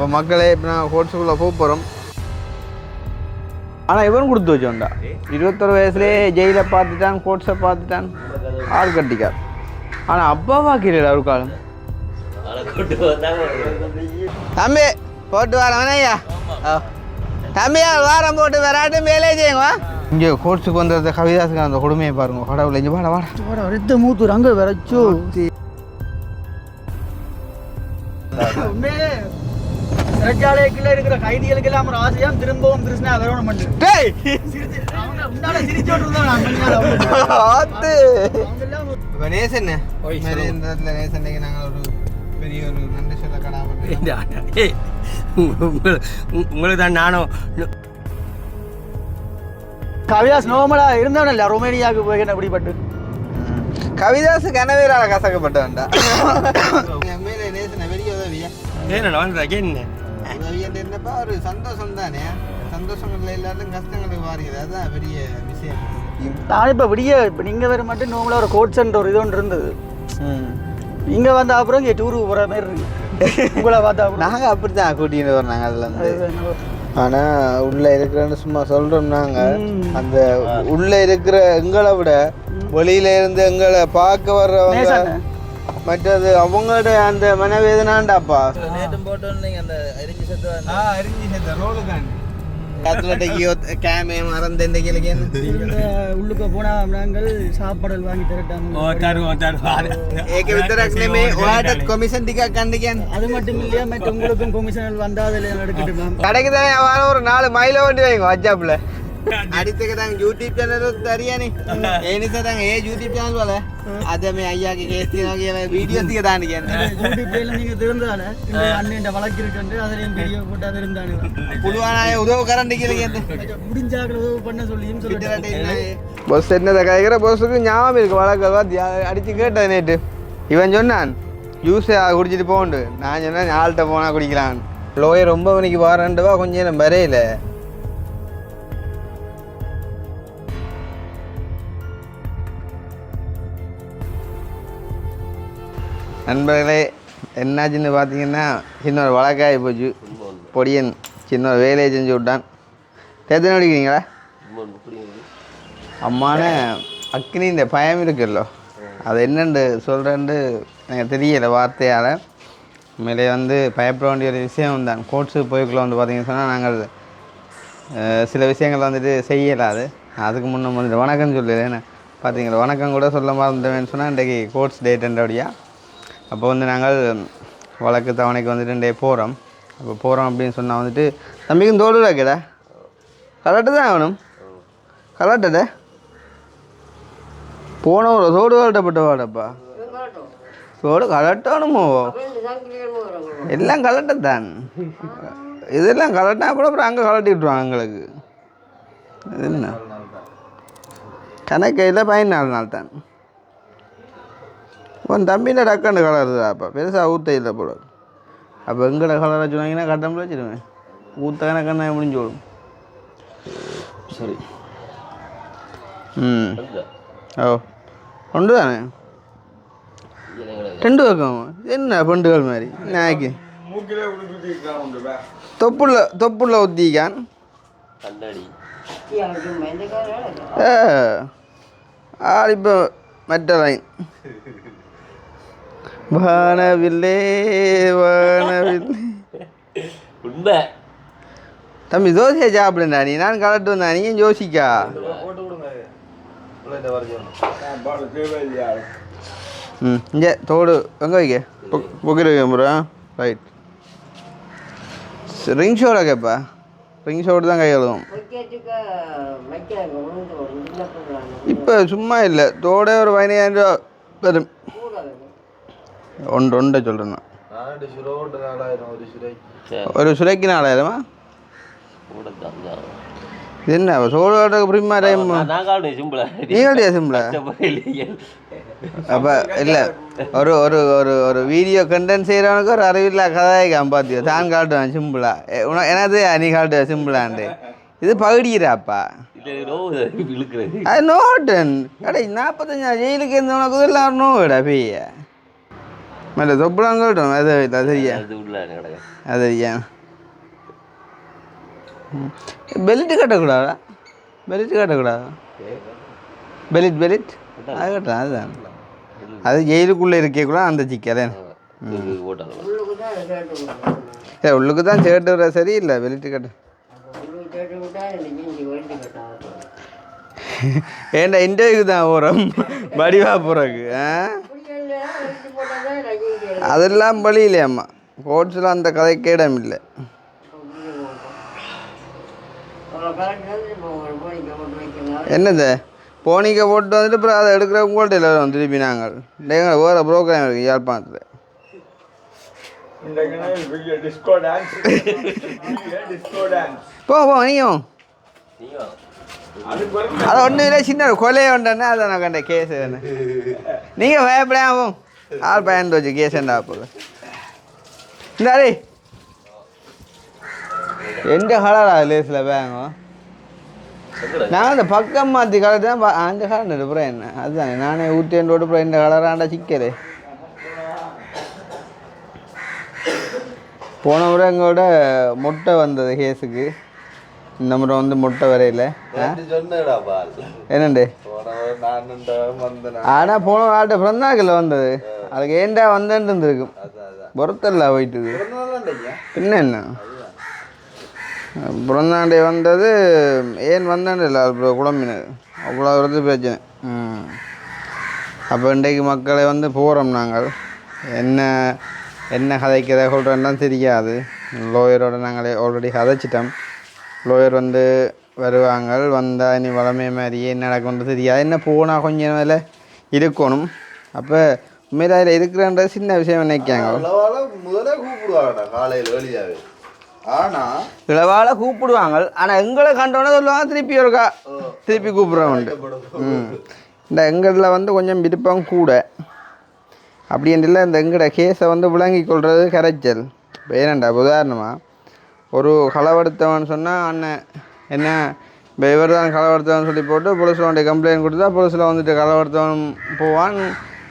இப்போ மக்களே இப்போ நான் கோட்ஸுக்குள்ளே போகிறோம். ஆனால் இவன் கொடுத்து வச்சோண்டா 21 வயசுலேயே ஜெயிலை பார்த்துட்டான், கோட்ஸை பார்த்துட்டான், ஆள் கட்டிக்கார். ஆனால் அப்பாவா கீழே ஒரு காலம் தம்பி போட்டு வரவனே ஐயா தம்பியா வாரம் போட்டு வராட்டு மேலே செய்யுங்க. இங்கே கோட்ஸுக்கு வந்த கவிதாசுக்கு அந்த கொடுமையை பாருங்க. கடவுள் இங்கே வாட வாட ரெத்த மூத்தூர் அங்கே வரைச்சோ சிறைச்சாலைக்குள்ள இருக்கிற கைதிகளுக்கெல்லாம் ஒரு ஆசையாம் திரும்பவும் கிருஷ்ணா வரணும் பண்ணு நேசன் நேசன்னைக்கு நாங்கள் ஒரு பெரிய ஒரு நன்றி சொல்ல கடை உங்களுக்கு தான் நானும் கவிதாஸ் நோமலா இருந்தவனல்ல ரொமேனியாவுக்கு போய் என்ன பிடிப்பட்டு கவிதாசு கனவேரால கசக்கப்பட்டவன்டா. மேலே நேசன பெரிய உதவியா என்னப்பா ஒரு சந்தோஷம் தானே. சந்தோஷங்கள்ல எல்லாரும் கஷ்டங்களுக்கு மாறுகிறது, அதுதான் பெரிய விஷயம். நான் இப்போ விடிய இப்போ நீங்கள் வேறு மட்டும் நோமலாக ஒரு கோட் சென்டர் ஒரு இது ஒன்று இருந்தது. இங்கே வந்த அப்புறம் இங்கே டூருக்கு போகிற மாதிரி இருக்கு. உங்களை பார்த்தா நாங்கள் அப்படி தான் கூட்டிகிட்டு வரோம். நாங்கள் அதில் வந்து ஆனால் உள்ளே இருக்கிறன்னு சும்மா சொல்கிறோம். நாங்கள் அந்த உள்ளே இருக்கிற எங்களை விட வெளியில இருந்து எங்களை பார்க்க வர்றவங்க மற்றது அவங்களோட அந்த மனவேதனாண்டாப்பா நேற்று போட்டோன்னு அந்த அரிஞ்சி செத்த ரோலுக்காண்டி உள்ளுக்க போனா நாங்கள் சாப்பாடு வாங்கி அது மட்டும் இல்லையா மற்ற உங்களுக்கும் கொமிஷன் வந்தா அதுல எடுக்கிட்டு கடைக்கு தானே ஒரு 4 மைல ஓட்டி வைங்க வாட்ஸ்அப்ல අනිත් එක YouTube channel එකත් හරියනේ. ඒ නිසා දැන් ඒ YouTube channel වල අද මේ අයියාගේ කේස් තියනවා කියලා වීඩියෝ ටික දාන්න කියන්නේ. YouTube channel நீங்க திறந்தால இந்த அண்ணன்ட வழக்கு இருக்குன்னு அதரையும் வீடியோ போட்டு அது இருந்தானே. පුළුවන් අය උදව් කරන්න කියලා කියන්නේ. முடிஞ்சாக்கள உதவி பண்ண சொல்லியும் சொல்லிட்டாங்க. பாஸ் என்னத கேக்குற பாஸ்க்கு ஞாபகம் இருக்கு வழக்கவா அடிச்சு கேட்டது நேத்து. இவன் சொன்னான் ஜூஸ் குடிச்சிட்டு போண்டு. நான் சொன்னேன் ஆள்கிட்ட போனா குடிக்கலாம். லோயர் 9 மணிக்கு வாரண்டவா கொஞ்சம் நேரம் வரையில. நண்பர்களே என்னாச்சுன்னு பார்த்தீங்கன்னா சின்ன ஒரு வழக்காகி போச்சு. பொடியன் சின்ன ஒரு வேலையை செஞ்சு விட்டான். எத்தனை அடிக்கிறீங்களா அம்மான அக்னி இந்த பயம் இருக்குல்லோ அது என்னென்று சொல்கிறேன்னு எனக்கு தெரியலை வார்த்தையால். உண்மையிலே வந்து பயப்பட வேண்டிய ஒரு விஷயம் தான். கோர்ட்ஸுக்கு போய்க்குள்ள வந்து பார்த்திங்கன்னு சொன்னால் நாங்கள் சில விஷயங்கள் வந்துட்டு செய்யலாது. அதுக்கு முன்னே வந்துட்டு வணக்கம் சொல்லுறேன் பார்த்தீங்களா. வணக்கம் கூட சொல்ல மறந்துட்டேன்னு சொன்னால் இன்றைக்கி கோர்ட்ஸ் டேட்டுன்றபடியா. அப்போ வந்து நாங்கள் வழக்கு தவணைக்கு வந்துட்டு இன்றைய போகிறோம். அப்போ போகிறோம் அப்படின்னு சொன்னால் வந்துட்டு தம்பிக்கும் தோடு வைக்கடா கலட்டு தான் ஆகணும். கலட்டட போன ஒரு தோடு கலட்டப்பட்ட வாடப்பா தோடு கலட்டணுமோ எல்லாம் கலட்டத்தான். இதெல்லாம் கலட்டினா கூட அப்புறம் அங்கே கலட்டி விட்ருவாங்க எங்களுக்கு. இது என்ன கணக்கையில் 14 நாள் தான். உன் தம்பியில் டக்குன்னு கலருதா அப்போ பெருசாக ஊற்ற இல்லை போட. அப்போ எங்கட கலரை சொன்னீங்கன்னா கட்டமில் வச்சுருவேன். ஊற்ற கணக்கண்ணா முடிஞ்சு விடும். சரி ஓ கொண்டு தானே 2 பக்கம் என்ன பெண்டுகள் மாதிரி நாய்க்கு தொப்புள்ள ஊற்றிக்கான். ஆள் இப்போ மற்ற லைன் வானவில்லே வானவில்லை தம்பி தோசையை சாப்பிடுண்டா நீ. நான் கலட்டு வந்தா நீ யோசிக்கா. இங்கே தோடு எங்கே வைக்க பொக்கில் வைக்க முறை ரைட். ரிங் ஷோட கேப்பா ரிங் ஷோடு தான் கை எழுதும். இப்போ சும்மா இல்லை தோட ஒரு 15,000 ரூபா வரும். ஒன்றை சொல்கிறேன் நான். ஒரு சுரைக்கு 4,000மா இது என்ன சோடு காட்டுறதுக்கு பிரிமா டைம் நீங்களுடைய சிம்பிளா. அப்போ இல்லை ஒரு ஒரு ஒரு ஒரு வீடியோ கண்டென்ட் செய்கிறவனுக்கு ஒரு அறிவில்லா கதாயகம் பார்த்தியோ தான் காட்டுவேன் சிம்பிளா. எனது நீ காட்டுவ சிம்பிளான்ட்டு இது பகுடிக்கிறாப்பா. அது நோட்டன் கடை 45 ஜெயிலுக்கு இருந்தவனுக்கு எல்லாம் நோவிடா பெய்ய மற்ற தொப்புளாங்கட்டும் அது அது ஏன் அது ஏன் பெல்ட் கட்டக்கூடாதா பெல்ட் கட்டக்கூடாதா பெலிட் அது கட்டலாம் அதுதான் அது ஜெயிலுக்குள்ளே இருக்கக்கூட அந்த சிக்கலே உள்ளுக்கு தான் சேட்டு வர சரி இல்லை பெல்ட் கட்ட ஏண்டா இன்டர்வியூக்கு தான் போகிறோம் வடிவா போகிறக்கு அதெல்லாம் பலி இல்லையாம்மா கோட்ஸில் அந்த கதைக்கு இடம் இல்லை என்னது போனிக்க போட்டு வந்துட்டு அப்புறம் அதை எடுக்கிற உங்கள்கிட்ட எல்லாரும் திருப்பி நாங்கள் வேறு ப்ரோக்ராம் இருக்குது யாழ்ப்பாணத்தில் போ நீயும் அது ஒன்றும் இல்லை சின்ன கொலையை உண்டன்னா அதை நான் கண்ட கேஸு தானே நீங்கள் பயப்படாமல் ஆள் பயந்து வச்சு கேஸ் என்ன போகுது இந்தாடி எந்த கலரா லேஸில் பேங்க நான் அந்த பக்கம் மாற்றி கலர் தான் அந்த கலர் அப்புறம் என்ன அதுதானே நானே ஊற்றி அப்புறம் இந்த கலராண்டா சிக்கலே போன முறை எங்களோட முட்டை வந்தது கேஸுக்கு இந்த முறை வந்து முட்டை வரையில் என்னண்டு ஆனால் போன ஆள்கிட்ட பிறந்தாக்கில் வந்தது அதுக்கு ஏண்டா வந்தேன்னு இருந்திருக்கும் பொறுத்தல்ல போயிட்டுது பின்ன என்ன பிறந்தாண்டே வந்தது ஏன் வந்தேன்னு இல்லை அப்புறம் குழம்பினது அவ்வளோ வருது பிரச்சனை அப்போ இன்றைக்கு மக்களை வந்து போகிறோம் நாங்கள் என்ன என்ன கதைக்கிறத சொல்கிறேன்லாம் தெரியாது லோயரோட நாங்களே ஆல்ரெடி கதைச்சிட்டோம் லோயர் வந்து வருவாங்க வந்தால் இனி வளமே மாதிரியே என்ன நடக்கும்னு தெரியாது என்ன போனால் கொஞ்சம் மேலே இருக்கணும் அப்போ உண்மையில அதில் இருக்கிறன்ற சின்ன விஷயம் நினைக்காங்க முதல்ல கூப்பிடுவாங்கடா காலையில் வெளியாவே ஆனால் இளவால கூப்பிடுவாங்க ஆனால் எங்களை கண்டோன்னே சொல்லுவாங்க திருப்பி ஒருக்கா திருப்பி கூப்பிட்றவன்ட்டு இந்த எங்களில் வந்து கொஞ்சம் விருப்பம் கூட அப்படின்ட்டு இந்த எங்கட கேஸை வந்து விளங்கி கொள்வது கரைச்சல் இப்போ ஏனண்டா உதாரணமாக ஒரு களவெடுத்தவன் சொன்னால் அண்ணன் என்ன இப்போ இவர் தான் களவெடுத்தவன் சொல்லி போட்டு போலீஸில் கம்ப்ளைண்ட் கொடுத்தா போலீஸில் வந்துட்டு களவெடுத்தவனும் போவான்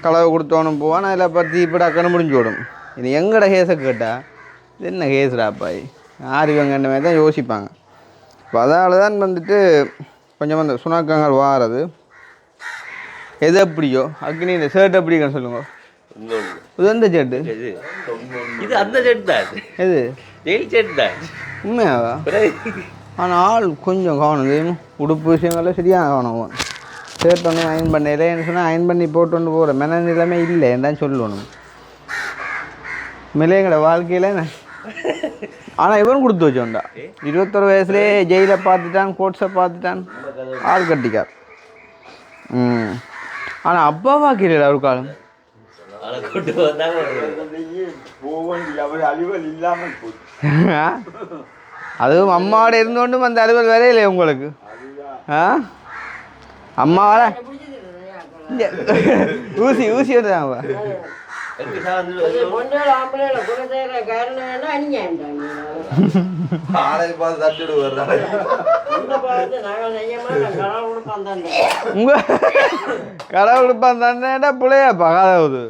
களவு கொடுத்தவனும் போவான் அதில் பற்றி இப்போ டக்குன்னு முடிஞ்சு விடும் இது எங்கட கேஸை கேட்டால் இது என்ன கேஸுடாப்பாய் யார் இவங்கன்ற மாதிரி தான் யோசிப்பாங்க இப்போ அதால் தான் வந்துட்டு கொஞ்சம் அந்த சுணக்கங்கள் வாரது எது எப்படியோ அக்னி இந்த ஷர்ட் எப்படின்னு சொல்லுங்க இது எந்த ஷர்ட்டு இது அந்த ஷர்ட் தான் எது ஜெயில் ஷர்ட் தான் உண்மையாவா ஆனால் ஆள் கொஞ்சம் கவனம் உடுப்பு விஷயங்கள்லாம் சரியாக கவனம் ஷர்ட் ஒன்று அயன் பண்ணலைன்னு சொன்னால் அயன் பண்ணி போட்டு கொண்டு போகிற மனநிலைமை இல்லை தான் சொல்லணும் மிலையங்கட வாழ்க்கையில் என்ன ஆனால் இவன் கொடுத்து வச்சோண்டா 21 வயசுலேயே ஜெயிலை பார்த்துட்டான் கோட்ஸை பார்த்துட்டான் ஆள் கட்டிக்கார் ஆனால் அப்பாவா கீழே ஒரு காலம் அதுவும் அம்மாவோட இருந்தோண்டும் அந்த அலுவல் வரையிலே உங்களுக்கு அம்மாவோட ஊசி ஊசி வருதாங்க உங்க கடவுள் உடுப்பான் தானேடா பிள்ளையாப்பா கதாவது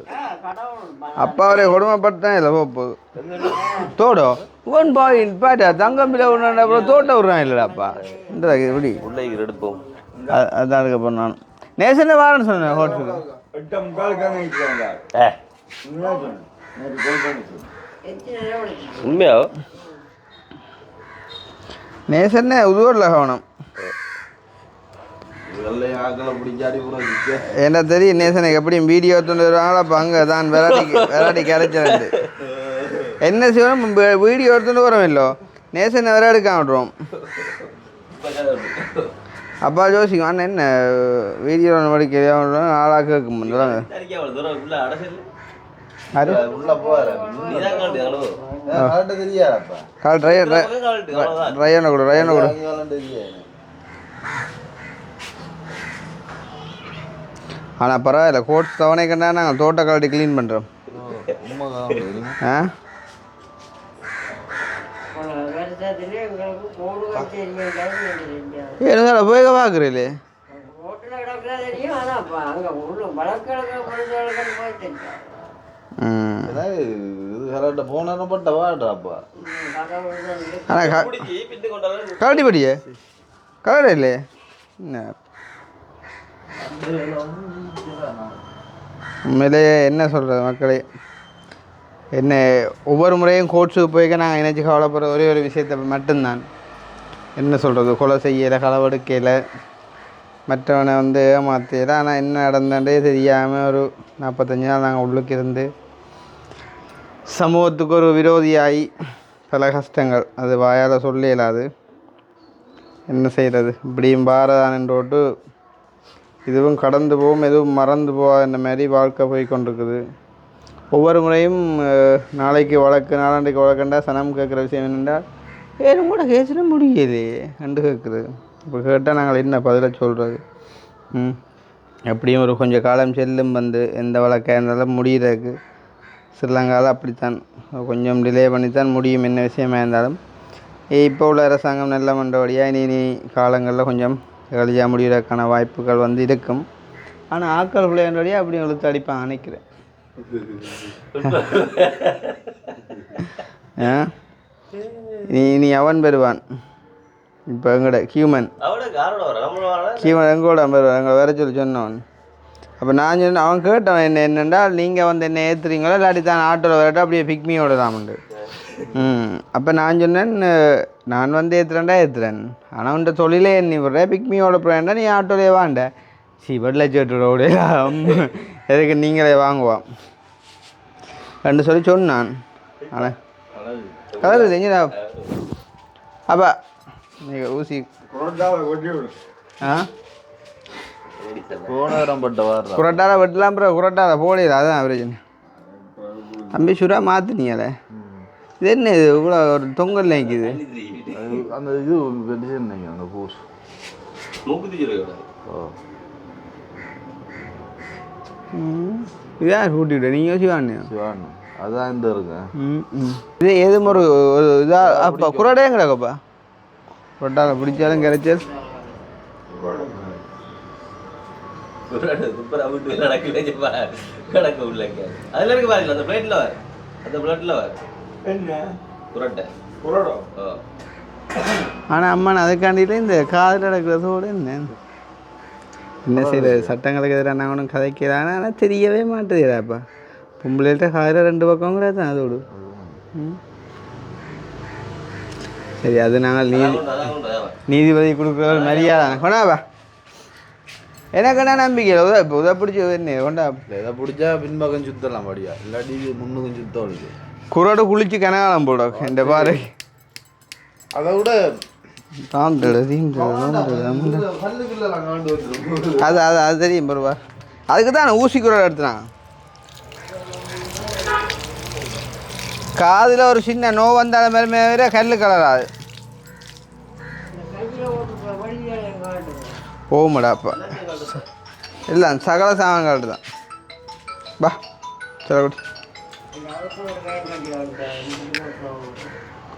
அப்பா அவரை கொடுமைப்பட்டுதான் இல்லை போகுது தோடோ ஒன் பாயிண்ட் பாட்டா தங்கம் இல்லை ஒன்று அப்புறம் தோட்ட விட்றான் இல்லைடாப்பா இந்த எப்படி எடுப்போம் அதான் அதுக்கப்புறம் நான் நேசனே வாரன்னு சொன்னேன் ஹோட்டலுக்கு உண்மையா நேசன்னே உதூரில் கவனம் என்ன தெரியும் நேசனுக்கு எப்படியும் வீடியோ எடுத்துட்டு வருவாங்களா அப்போ அங்கே தான் வெராட்டி கிடைச்சிருந்து என்ன செய்யணும் வீடியோ எடுத்துட்டு வரோம் இல்லோ நேசனை வேற எடுக்க விட்ருவோம் அப்பா ஜோசிக்கும் அண்ணன் என்ன வீடியோ படிக்க ஆளாக கேட்கும் ரயனை கொடு ஆனால் பரவாயில்ல கோட்ஸ் தவணை கண்டா நாங்கள் தோட்ட கலட்டி க்ளீன் பண்ணுறோம் இருந்தாலும் போய் பார்க்குறீங்களே இது கரெக்டாக போனோம் பட்ட வாடுறாப்பா. ஆனால் பிடிச்சி பிட்டு கொண்டாலும் கரடி படியே கலர் இல்லையே என்ன உண்மையிலேயே என்ன சொல்கிறது மக்களே, என்ன ஒவ்வொரு முறையும் கோட்ஸுக்கு போய்க்க நாங்கள் இணைச்சி கவலைப்படுற ஒரே ஒரு விஷயத்தை மட்டும்தான். என்ன சொல்கிறது, கொலை செய்யலை, களவெடுக்கையில், மற்றவனை வந்து ஏமாற்றல. ஆனால் என்ன நடந்தாண்டே தெரியாமல் ஒரு 45 நாள் நாங்கள் உள்ளுக்கு இருந்து சமூகத்துக்கு ஒரு விரோதியாகி பல கஷ்டங்கள் அது வாயால் சொல்ல இயலாது. என்ன செய்கிறது, இப்படியும் பாரதானன்றோட்டு இதுவும் கடந்து போகும், எதுவும் மறந்து போகாத மாதிரி வாழ்க்கை போய் கொண்டிருக்குது. ஒவ்வொரு முறையும் நாளைக்கு வழக்கு நாளாண்டைக்கு வழக்குண்டா சனம் கேட்குற விஷயம் என்னென்றால் ஏறும் கூட கேசிட முடியலையே கண்டு கேட்குறது. இப்போ கேட்டால் நாங்கள் என்ன பதிலை சொல்கிறது? எப்படியும் ஒரு கொஞ்சம் காலம் செல்லும் வந்து எந்த வழக்காக இருந்தாலும் முடிகிறதுக்கு. ஸ்ரீலங்காவில் அப்படித்தான் கொஞ்சம் டிலே பண்ணித்தான் முடியும் என்ன விஷயமாக இருந்தாலும். இப்போ உள்ள அரசாங்கம் நல்ல மன்றபடியாக இனி காலங்களில் கொஞ்சம் எளியாக முடிகிறதுக்கான வாய்ப்புகள் வந்து இருக்கும். ஆனால் ஆக்கள் பிள்ளைன்றபடியாக அப்படி இழுத்து அடிப்பான் நினைக்கிறேன். நீ அவன் பெறுவான். இப்போ எங்கட ஹியூமன் எங்கூட பெறுவான், எங்களை வேற சொன்னவன். அப்போ நான் சொன்னேன், அவன் கேட்டவன் என்னென்றால் நீங்கள் வந்து என்ன ஏற்றுறீங்களோ இல்லாட்டி தான் ஆட்டோவில் வரட்டும் அப்படியே பிக்மியோட தான்ண்டு. அப்போ நான் சொன்னேன், நான் வந்து ஏற்றுறேன், ஆனால் உன்ட தொழிலே நீ விடுற பிக்மியோட போறேன்டா, நீ ஆட்டோலேயே வாண்ட வெள்ளை சேட்டோட எதுக்கு நீங்களே வாங்குவான் ரெண்டு சொல்லி சொன்னான். ஆனால் கலர் தெரிஞ்சா அப்போ நீங்கள் ஊசி குரட்டால வெட்டலாம், அப்புறம் குரட்டால போடையில அதுதான் பிரச்சனை. தம்பி சுறா மாற்றினீங்களே, இது என்ன இது இவ்வளோ ஒரு தொங்கல் நிற்கிது? அந்த இது அந்த பூஸ் இதான் கூட்டிவிட நீங்கள் யோசிவானு அதான் இந்த இருக்கு. இது எதுவும் ஒரு இதாக அப்போ குரடே கிடக்கப்பா குரட்டால பிடிச்சாலும் கிடைச்சல் ஆனால் அம்மா அதுக்காண்டியில இந்த காதில் நடக்கிறதோடு என்ன செய்யறது, சட்டங்களுக்கு எதிராக நாங்களும் கதைக்கிறான். ஆனால் தெரியவே மாட்டேதுடாப்பா. பொம்பளைகிட்ட காதில் 2 பக்கம் கிடையாது அதோடு. சரி, அது நாங்கள் நீதிபதி கொடுக்குற ஒரு மரியாதை கொண்டாப்பா. எனக்குன்னா நம்பிக்கை உதை பிடிச்சி என்ன கொண்டா எதை பிடிச்சா பின்பக்கம் சுத்தலாம் படியா, இல்லாட்டி முன்னுக்கும் சுத்தம் இருக்கு. குரோட குளிச்சு கனகாலம் போட இந்த பாரு. அதை விட அது அது அது தெரியும் பருவா. அதுக்கு தான் ஊசி குரோட எடுத்துனாங்க. காதில் ஒரு சின்ன நோவு வந்தாலும் மேலே கல் கலராது போகுமாடாப்பா. இல்லை சகல சாமான்கள் தான். பா சரி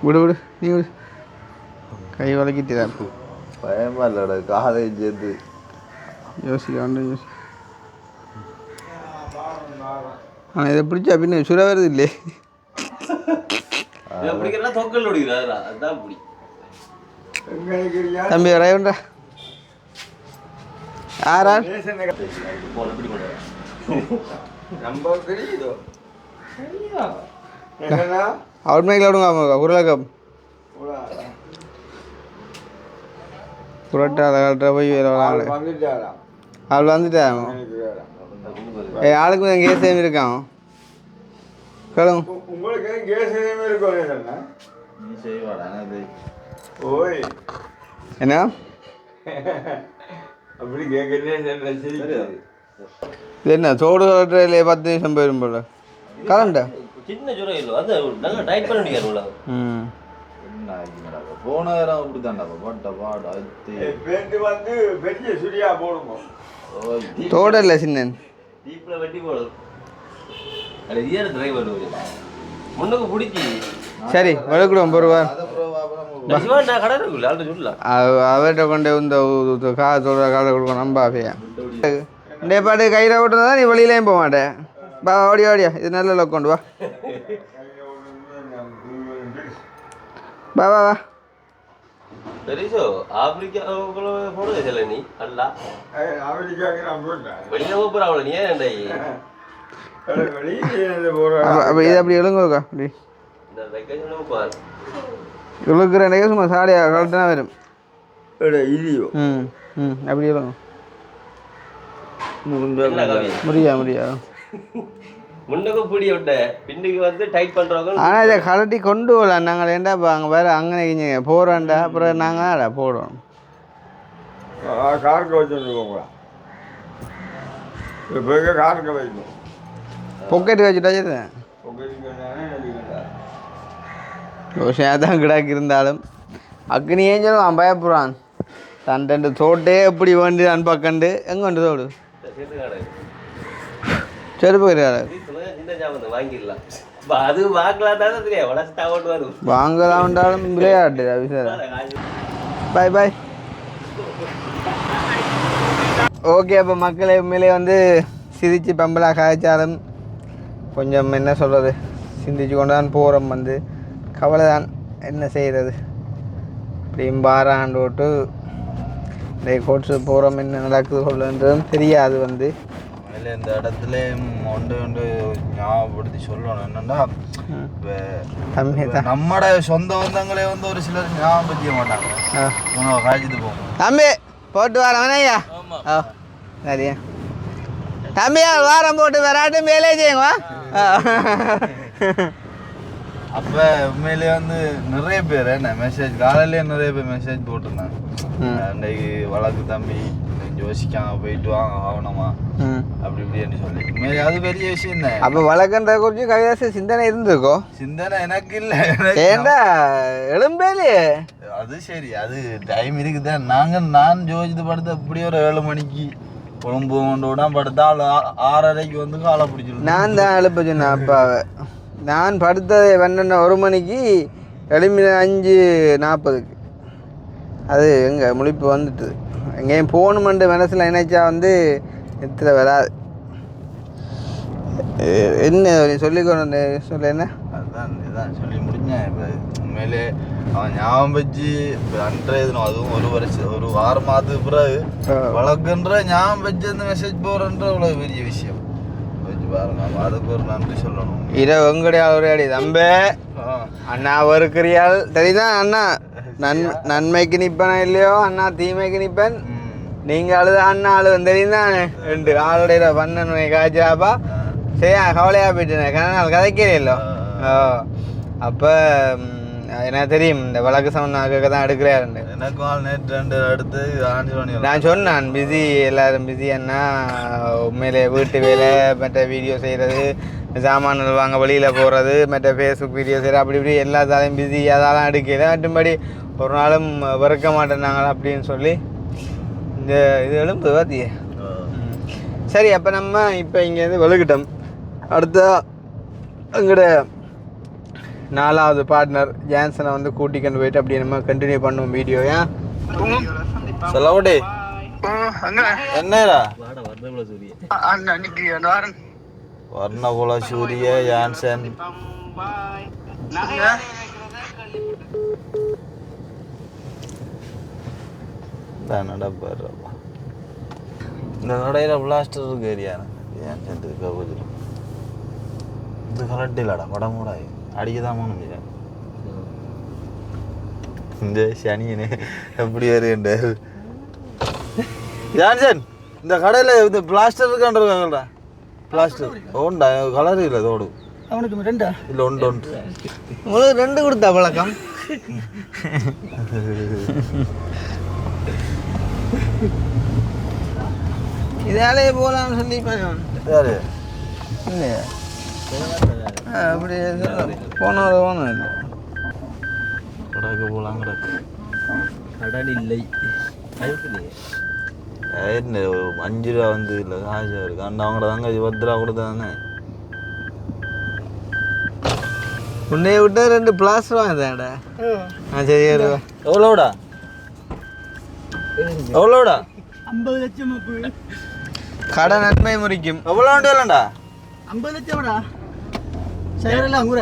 விடு விடு நீ விடு, கை வளக்கிட்டா பயமா இல்லைடா காதை சேர்த்து யோசிக்க. ஆனால் இதை பிடிச்சா பின்ன சுர வருது இல்லையே. தம்பி வரையண்டா யாரா அவுட் மைக்கில் விடுங்க உருளைக்கம் புரட்டா கலட்டுற போய் அவள் வந்துட்டான். ஆளுக்கு கேஸ் ஏமி இருக்கான் கேளுங்க. உங்களுக்கு கேஸ் எதுவுமே இருக்கும் நீ செய்வாடா ஓய் என்ன அப்படி கேட்குறேன். இது என்ன சோடு கலட்டுறதுல 10 நிமிஷம் போயிடும் போல கலண்டா சின்ன ஜுரம் இல்லை, அது நல்லா டைட் பண்ண முடியாது. போன நேரம் அப்படித்தான்டா போட்ட பாடு பேருந்து வந்து பெரிய சுரியா போடுங்க. தோட இல்லை சின்ன டீப்ல வெட்டி போடும். அது ஏன் டிரைவர் முன்னுக்கு பிடிச்சி சரி வளர்க்குறோம் பொருவா. நான் கடை இருக்குல்ல ஆள்கிட்ட சொல்லலாம். அவர்கிட்ட கொண்டு இந்த காலத்தோட காலை கொடுக்கணும் நம்ப ஆஃபையா இந்த பாட்டு கையில் விட்டுறதா நீ வெளியிலேயும் போக மாட்டேன். பா ஓடியா இது நல்ல கொண்டு வா. வா வா வா பெரிசோ ஆப்பிரிக்காவுக்குள்ள போடுறது இல்லை நீ அல்ல அமெரிக்காவுக்கு நான் போட்டேன் வெளியில போகிற அவளை நீ ஏன் வெளியே போகிறேன் அப்போ இது அப்படி எழுங்கோக்கா அப்படி இந்த வெக்கேஷன் பாரு இழுக்கிற அன்றைக்கி சும்மா சாடியா கழட்டினா வரும் இல்லையோ ம் ம் அப்படி எழுங்க என்ன கவி முடியா முன்னுக்கு பிடி விட்ட பின்னுக்கு வந்து டைட் பண்றவங்க ஆனால் இதை கழட்டி கொண்டு போகலாம் நாங்கள் ஏண்டா இப்போ அங்கே வேறு அங்கே போகிறோண்டா அப்புறம் நாங்கள் போடுறோம் காருக்கு வச்சுருக்கோங்களா இப்போ காருக்கு வைக்கணும் பொக்கெட் வச்சுட்டா சரி தான் கிடாக்கி இருந்தாலும் அக்னி ஏன் சொல்லுவான் பயப்படுறான் தன் ரெண்டு தோட்டே எப்படி வேண்டி அன்பக்கண்டு எங்கே வந்து தோடு செருப்பு கிடையாது சின்ன ஜாபம் வாங்கிடலாம் அது வாங்கலாம் தானே தெரியும் வளர்ச்சி ஓட்டு வரும் வாங்கலாம்ன்றாலும் விளையாட்டு அபிஷேக் பாய் பாய் ஓகே அப்போ மக்களை உண்மையிலே வந்து சிரித்து பம்பலாக காய்ச்சாலும் கொஞ்சம் என்ன சொல்கிறது சிந்திச்சு கொண்டு தான் போகிறோம் வந்து கவலை தான் என்ன செய்கிறது இப்படியும் பாராண்டு விட்டு இந்த கோட்ஸு போகிறோம் என்ன நடக்குது சொல்லுன்றதும் தெரியாது வந்து அதில் இந்த இடத்துல ஒன்று ஞாபகப்படுத்தி சொல்லணும் என்னென்னா நம்மட சொந்த பந்தங்களே வந்து ஒரு சிலர் ஞாபகம் மாட்டாங்க உணவை காய்ச்சிட்டு போகும் தம்பி போட்டு வரவனே ஐயா ஓ சரியா தம்பியா வாரம் போட்டு வராட்டு மேலே செய்யுங்க அப்போ உண்மையிலேயே வந்து நிறைய பேர் என்ன மெசேஜ் காலையிலேயே நிறைய பேர் மெசேஜ் போட்டிருந்தாங்க அன்றைக்கு வழக்கு தம்பி யோசிக்காம போயிட்டு வாங்க ஆகணுமா அப்படி இப்படின்னு சொல்லி உண்மையிலே அது பெரிய விஷயம் தான். அப்போ வழக்கன்ற குறித்து கையாச சிந்தனை இருந்திருக்கோ சிந்தனை எனக்கு இல்லை ஏண்டா எலும்பேலையே அது சரி அது டைம் இருக்குதான் நான் யோசித்து படுத்த இப்படி ஒரு 7 மணிக்கு குழம்பு கொண்டு விட படுத்தா 6:30க்கு வந்து காலை பிடிச்சிடும். நான் தான் எழுப்ப சொன்னேன் அப்பாவை. நான் படுத்தது 1 மணிக்கு எழுப்பி 5:40க்கு அது எங்கே முழிப்பு வந்துட்டு எங்கேயும் போகணுமெண்டு மனசில் நினைச்சா வந்து நித்திர வராது. என்ன சொல்லிக்கொண்டு சொல்ல என்ன அதுதான் இதுதான் சொல்லி முடிஞ்சேன். இப்போ உண்மையிலே அவன் ஞாபகம் வச்சு இப்போ அன்றைய தினம் அதுவும் ஒரு 6 மாதத்துக்கு பிறகு வழக்குன்ற ஞாபகம் வச்சு அந்த மெசேஜ் போகிறன்ற அவ்வளோ பெரிய விஷயம் வச்சு பாருங்க. அதுக்கு ஒரு நன்றி சொல்லணும். இரவு எங்கடைய உரையாடி தம்பே அண்ணா வருக்கிறியால் தெரியுதான் அண்ணா நன்மைக்கு நிற்பனா இல்லையோ அண்ணா தீமைக்கு நிற்பேன். நீங்கள் அழுத அண்ணா அழுவன் தெரியுதான் 2 ஆளுடைய பண்ண காய்ச்சாப்பா சரியா கவலையாக போயிட்டேன் கண்ணால் கதைக்கிறீங்களோ. அப்போ எனக்கு தெரியும் இந்த வழக்கு சமனாக தான் எடுக்கிறாருண்டு. எனக்கும் நேற்று 2 அடுத்து நான் சொன்னேன் பிஸி எல்லோரும் பிஸி அண்ணா உண்மையிலே வீட்டு வேலை மற்ற வீடியோ செய்கிறது சாமான்கள் வாங்க வெளியில் போகிறது மற்ற ஃபேஸ்புக் வீடியோ செய்கிறது அப்படி இப்படி எல்லாத்தாலையும் பிஸி அதெல்லாம் எடுக்கல மற்றும்படி ஒரு நாளும் வெறுக்க மாட்டேன் நாங்கள் அப்படின்னு சொல்லி இந்த இது எழும்பு பார்த்தியே. சரி அப்போ நம்ம இப்போ இங்கேருந்து வெளுக்கிட்டோம். அடுத்த எங்கட 4வது பார்ட்னர் ஜான்சனை வந்து கூட்டிக்கொண்டு போயிட்டு அப்படியே நம்ம கண்டினியூ பண்ணுவோம் வீடியோ. ஏன் சொல்லவுடே என்னடா வர்ணகுல சூரிய ஜான்சன் நடப்பா இந்த கடையில் பிளாஸ்டர் இருக்கு ஏரியாண்ணா ஜான்சன் போதில் இது கரெக்ட் இல்லடா படம் கூட அடிக்கதான் போகணும் இந்த சனியனே எப்படி வருகின்றார் ஜான்சன். இந்த கடையில் இந்த பிளாஸ்டர் இருக்கான்றா பிளாஸ்டர் உண்டா கலர் இல்லை தோடு அவனுக்கு 2 இல்லை உண்டு உங்களுக்கு 2 கொடுத்தா பழக்கம். இதாலே போகலான்னு சொல்லி யாரு இல்லையா அப்படி போனவர் போனோம் இல்லை கடைக்கு போகலாம் கிடக்கு கடன் இல்லை என்ன 5 ரூபா வந்து இல்லை காசு இருக்கு அந்த அவங்கள தாங்க 10 ரூபா கொடுத்தாங்க. உன்னைய விட்டா 2 பிளாஸ் வாங்குதாடா. சரி எவ்வளோடா 50 லட்சம் கடை நன்மை முறிக்கும். எவ்வளோ இல்லைண்டா 50 லட்சம்டா சேரல அங்குற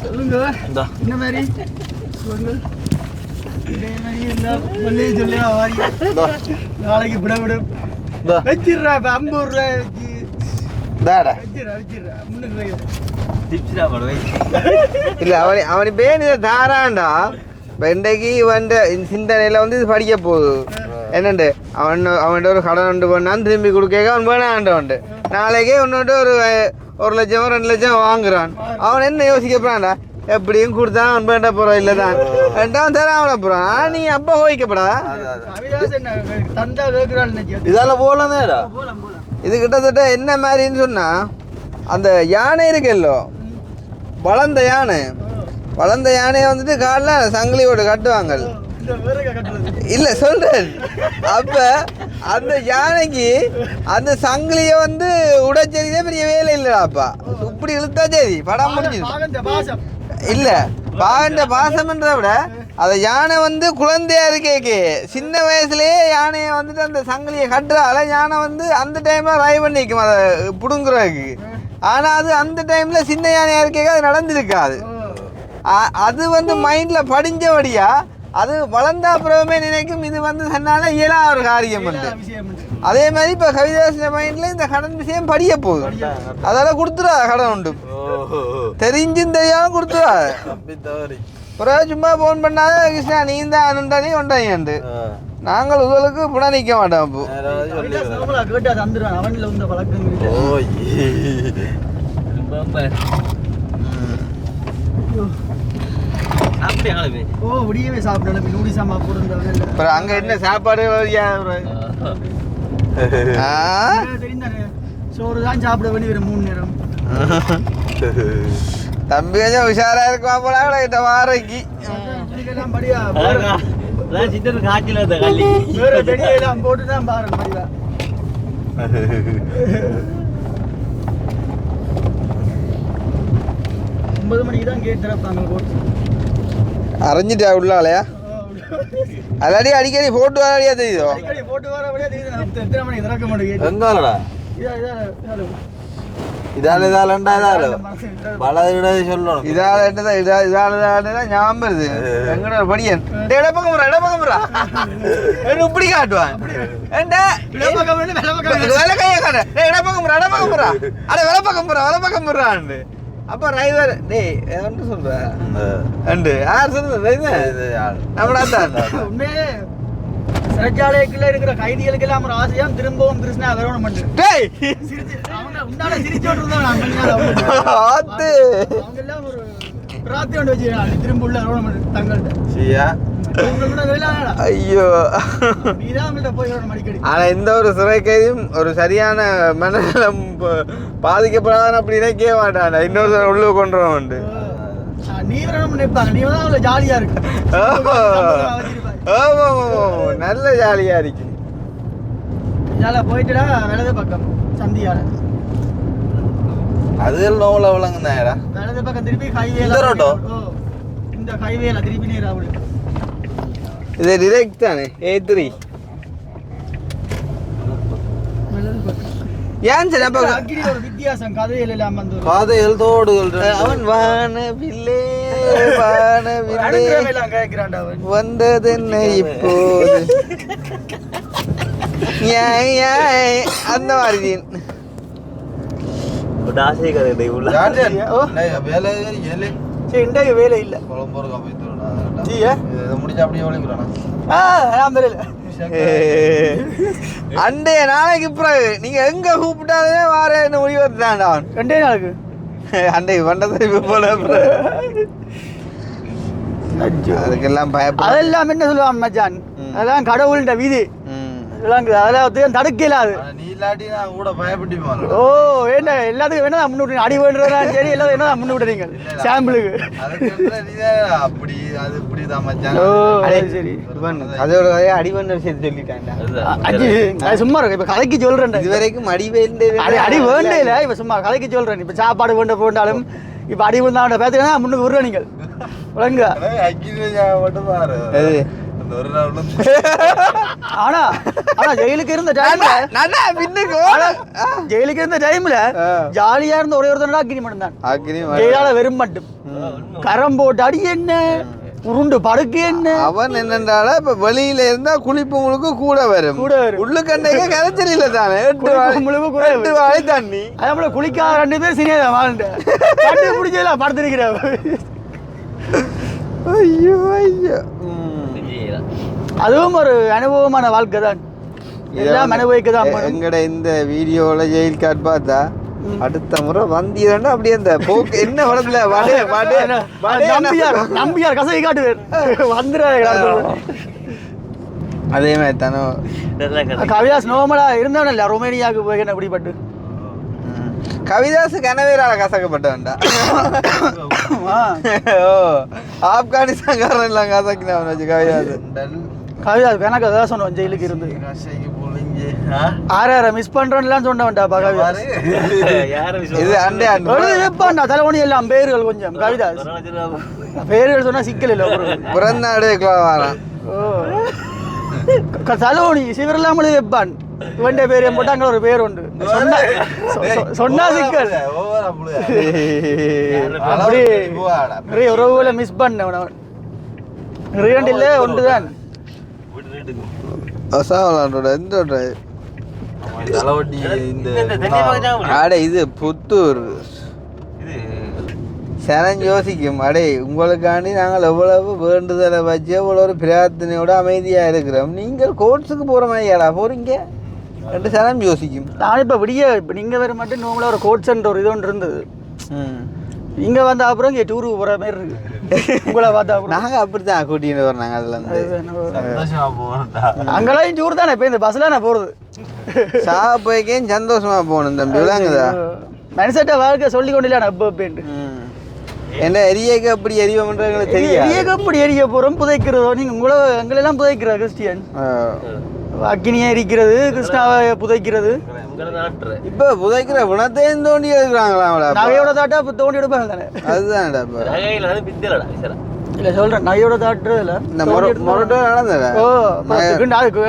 சொல்லுங்க இந்த மாதிரி சொல்லுங்க இதே மாதிரி இருந்தா சொல்லி சொல்லி வாரி நாளைக்கு விட விட வச்சிடுறா இப்போ 50 ரூபா வச்சு வச்சிடுறா முன்னுக்கு டிப்ஸ்டா பண்ணுவேன் இல்ல அவனி பேன் இதை தாராண்டா இப்போ இன்றைக்கு இவன் சிந்தனையில் வந்து இது படிக்க போகுது என்னண்டு அவன்கிட்ட ஒரு கடன் உண்டு பண்ணான் திரும்பி கொடுக்க அவன் வேணாண்டவன்ட்டு நாளைக்கே உன்னோட்டு ஒரு லட்சமோ 2 லட்சம் வாங்குறான் அவன் என்ன யோசிக்கப்படுறான்டா எப்படியும் கொடுத்தா அவன் வேண்ட போகிறான் இல்லை தான் ரெண்டாவது தர அவனை போகிறான் நீ அப்போ ஓய்க்கப்படா தந்தா கேட்குறாள் இதால போகலாம்டா இது கிட்டத்தட்ட என்ன மாதிரின்னு சொன்னா அந்த யானை இருக்குல்லோ வளர்ந்த யானையை வந்துட்டு காலில் சங்கிலியோடு கட்டுவாங்க இல்லை சொல்றேன் அப்ப அந்த யானைக்கு அந்த சங்கிலியை வந்து உடைச்செறிதே பெரிய வேலை இல்லைடாப்பா இப்படி இழுத்தா சரி படம் முடிஞ்சிடும் இல்ல பாகண்ட பாசம்ன்றத விட அந்த யானை வந்து குழந்தையா இருக்கே சின்ன வயசுலயே யானையை வந்துட்டு அந்த சங்கிலியை கட்டுறால யானை வந்து அந்த டைம்ல ரை பண்ணிக்கும் அதை புடுங்குறதுக்கு ஆனா அது அந்த டைம்ல சின்ன யானையா இருக்கே அது நடந்திருக்காது அது வந்து மைண்ட்ல படிஞ்சபடியா அது வளர்ந்த அப்புறமே நினைக்கும் இது வந்து சொன்னால இயலா ஒரு காரியம் வந்து அதே மாதிரி இப்போ கவிதாசன மைண்ட்ல இந்த கடன் விஷயம் படிய போகுது அதால கொடுத்துடா கடன் உண்டு தெரிஞ்சும் தெரியாம கொடுத்துடா பிறகு சும்மா போன் பண்ணாத கிருஷ்ணா நீ தான் அனுண்டானே உண்டாண்டு நாங்கள் உங்களுக்கு புட நிற்க மாட்டோம் ஓ விடியவே சாப்பிடல நூடி சாமா போடுறேன் அங்க என்ன சாப்பாடு தெரிந்தானே சோறு தான் சாப்பிட வேண்டி ஒரு 3 நேரம் தம்பி கொஞ்சம் உஷாரா இருக்குமா போல கிட்ட வாரைக்கு படியா காய்ச்சல் அந்த கல்லி வேற செடியெல்லாம் போட்டு தான் பாருங்க படிவா 9 மணிக்கு தான் கேட் திறப்பாங்க போட்டு அரைஞ்சிட்டா உள்ளாலையா அல்லாடி அடிக்கடி போட்டு வரடியா தெரியுதோ அடிக்கடி போட்டு வர வழியா தெரியுது எத்தனை மணிக்கு திறக்க மாட்டேங்குது எங்காலடா இதாலண்டா வளர்ட சொல்லணும் இதால ஞாபகம் வருது எங்கட படியன் இடப்பக்கம்ரா இப்படி காட்டுவான் இடப்பக்கம்ரா அட விளப்பக்கம்ரான்னு அப்ப டிரைவர் டேய் என்ன சொல்ற யார் சொல்றது நம்மளா தான் உண்மையே சிறைச்சாலைக்குள்ள இருக்கிற கைதிகளுக்கு எல்லாம் ஒரு ஆசையாம் திரும்பவும் கிருஷ்ணா வரணும் பண்ணு அவங்க உண்டான சிரிச்சோட்டு இருந்தாங்க அவங்க எல்லாம் ஒரு பிரார்த்தி கொண்டு வச்சுக்கிறாங்க திரும்ப உள்ள வரணும் பண்ணு தங்கள்கிட்ட ஐயோ நீதான் அவங்கள்ட்ட போய் வரணும் அடிக்கடி ஆனா எந்த ஒரு சிறை கைதியும் ஒரு சரியான மனநலம் பாதிக்கப்படாதான் அப்படி நினைக்கவே மாட்டான் இன்னொரு உள்ள கொண்டுறோம் நீ வரணும் நினைப்பாங்க நீ தான் அவ்வளவு ஜாலியா இருக்கு நல்ல ஜாலியா இருக்கு இதனால போயிட்டுடா வலது பக்கம் சந்தியால அது நோவுல விளங்குனாடா வலது பக்கம் திருப்பி ஹைவேல இந்த ஹைவேல திருப்பி நேரா அப்படி இது டிரெக்ட் தானே A3 ஏன் சரி அப்ப அக்கிரி ஒரு வித்தியாசம் கதையில எல்லாம் வந்து காதையில் தோடுகள் அவன் வானவில்லே எல்லாம் கேட்கிறான்டா அவன் வந்தது என்ன இப்போது அந்த மாதிரி ஆசை கதை உள்ள வேலை சரி இன்றைக்கு வேலை இல்லை குழம்புறக்கா போய் முடிஞ்சா அப்படியே ஒழிக்கிறானா நான் தெரியல அண்டே நாளைக்கு பிறகு நீங்க எங்க கூப்பிட்டாலே வாரேன்னு முடிவு வருதாண்டா அவன் 2 நாளுக்கு அண்டே வண்டதை போல அதுக்கெல்லாம் பயப்பட அதெல்லாம் என்ன சொல்லுவான் மச்சான் அதெல்லாம் கடவுள்கிட்ட வீதி அதெல்லாம் தடுக்கலாது நீ இல்லாட்டி நான் கூட பயப்பட்டு ஓ என்ன எல்லாத்துக்கும் என்ன முன்னுட்டு அடி வேண்டுறதா சரி எல்லாம் என்ன முன்னுட்டுறீங்க சாம்பிளுக்கு அப்படி அது இப்படிதான் மச்சான் சரி அதோட கதையை அடிவண்ட விஷயத்தை சொல்லிட்டாங்க சும்மா இருக்கு இப்ப கதைக்கு சொல்றேன் இது வரைக்கும் அடி வேண்டே அடி வேண்டே இல்ல இப்ப சும்மா கதைக்கு சொல்றேன் இப்ப சாப்பாடு வேண்ட போட்டாலும் இப்ப அடி விழுந்தா பேசுறேன்னா முன்னுக்கு விடுற நீங்கள் விளங்க மட்டும் பாரு ஒரு நாள் விழுந்து. ஆனா ஆனா ஜெயிலுக்கு இருந்த டைம்ல ஜெயிலுக்கு இருந்த டைம்ல ஜாலியா இருந்த ஒரே ஒருத்தனடா அக்னி மட்டும் தான். ஜெயிலால வெறும் மட்டும் கரம் போட்டு அடி என்ன உருண்டு படுக்கு என்ன. அவன் என்னன்றால இப்ப வெளியில இருந்தா குளிப்பு முழுக்க கூட வரும் உள்ளு கண்டைக்கு கரைச்சல் இல்ல தானே 8 வாழை தண்ணி. அதே குளிக்காத 2 பேர் சினியா வாழ்ந்த கண்டு பிடிச்சதெல்லாம் படுத்திருக்கிற. ஐயோ ஐயோ. அதுவும் ஒரு அனுபவமான வாழ்க்கை தான். எல்லாம் அனுபவிக்கதான். எங்கட இந்த வீடியோல ஜெயில் கார்டு பார்த்தா அடுத்த முறை வந்தீரன்னா அப்படியே அந்த போக்கு என்ன படத்துல நம்பியார் கசை காட்டுவேன் வந்துடுற. அதே மாதிரி தானோ கவிதாஸ் நோமலா இருந்தவன் இல்ல ரொமேனியாவுக்கு போய் அப்படிப்பட்டு. கவிதாஸ் கனவேரால கசக்கப்பட்ட வேண்டாம். ஆப்கானிஸ்தான் எல்லாம் கசக்கினவன் வச்சு கவிதாஸ் எனக்கு அதான் சொன்னோம் ஜெயிலுக்கு இருந்து 6 மிஸ் பண்றோம்லாம் சொன்னவன்டாப்பா கவிதாஸ். இது அண்டே வைப்பான்டா தலைவணி எல்லாம் பேர்கள் கொஞ்சம் கவிதாஸ் பேர்கள் சொன்னா சிக்கல் இல்லை. புறநாடு வாரான் தலைவணி சிவரில்லாமலே வைப்பான். இவன் பேர் போட்டு அங்கே ஒரு பேர் உண்டு சொன்னா சிக்கல். நிறைய உறவுகளை மிஸ் பண்ணவன் நிறைய இல்லை ஒன்றுதான். இது புத்தூர் சரண் யோசிக்கும். அடே உங்களுக்காண்டி நாங்கள் எவ்வளவு வேண்டுதலை வச்சு எவ்வளோ ஒரு பிரார்த்தனையோட அமைதியாக இருக்கிறோம். நீங்கள் கோர்ட்ஸுக்கு போகிற மாதிரியாடா போகிறீங்க ரெண்டு சரண் யோசிக்கும். நான் இப்போ இப்போ நீங்கள் வேறு மட்டும் நோம்பலாக ஒரு கோர்ட் சென்டர் ஒரு இது ஒன்று இருந்தது. இங்கே வந்த அப்புறம் இங்கே டூருக்கு போகிற மாதிரி இருக்கு. உங்களை பார்த்தா நாங்கள் அப்படி தான் கூட்டிகிட்டு வரோம். நாங்கள் அதில் அங்கெல்லாம் டூர் தானே. இப்போ இந்த பஸ்ஸில் நான் போகிறது சாக போய்க்கே சந்தோஷமாக போகணும் தம்பி. விளாங்குதா மனசட்ட வாழ்க்கை சொல்லி கொண்டு இல்லை நான் இப்போ என்ன எரியக்கு அப்படி எரியவன்றது தெரியும். எரியக்கு அப்படி எரிய போகிறோம் புதைக்கிறதோ. நீங்கள் உங்களை எங்களெல்லாம் புதைக்கிற கிறிஸ்டியன் அக்னியை எரிக்கிறது கிருஷ்ணாவை புதைக்கிறது. இப்போ புதைக்கிற குணத்தையும் தோண்டி எடுக்கிறாங்களா? நகையோட தாட்டா தோண்டி எடுப்பாங்க தானே. அதுதான்டா இல்லை சொல்கிறேன் நகையோட தாட்டுறதுல இந்த மொரட்டோ நடந்தது.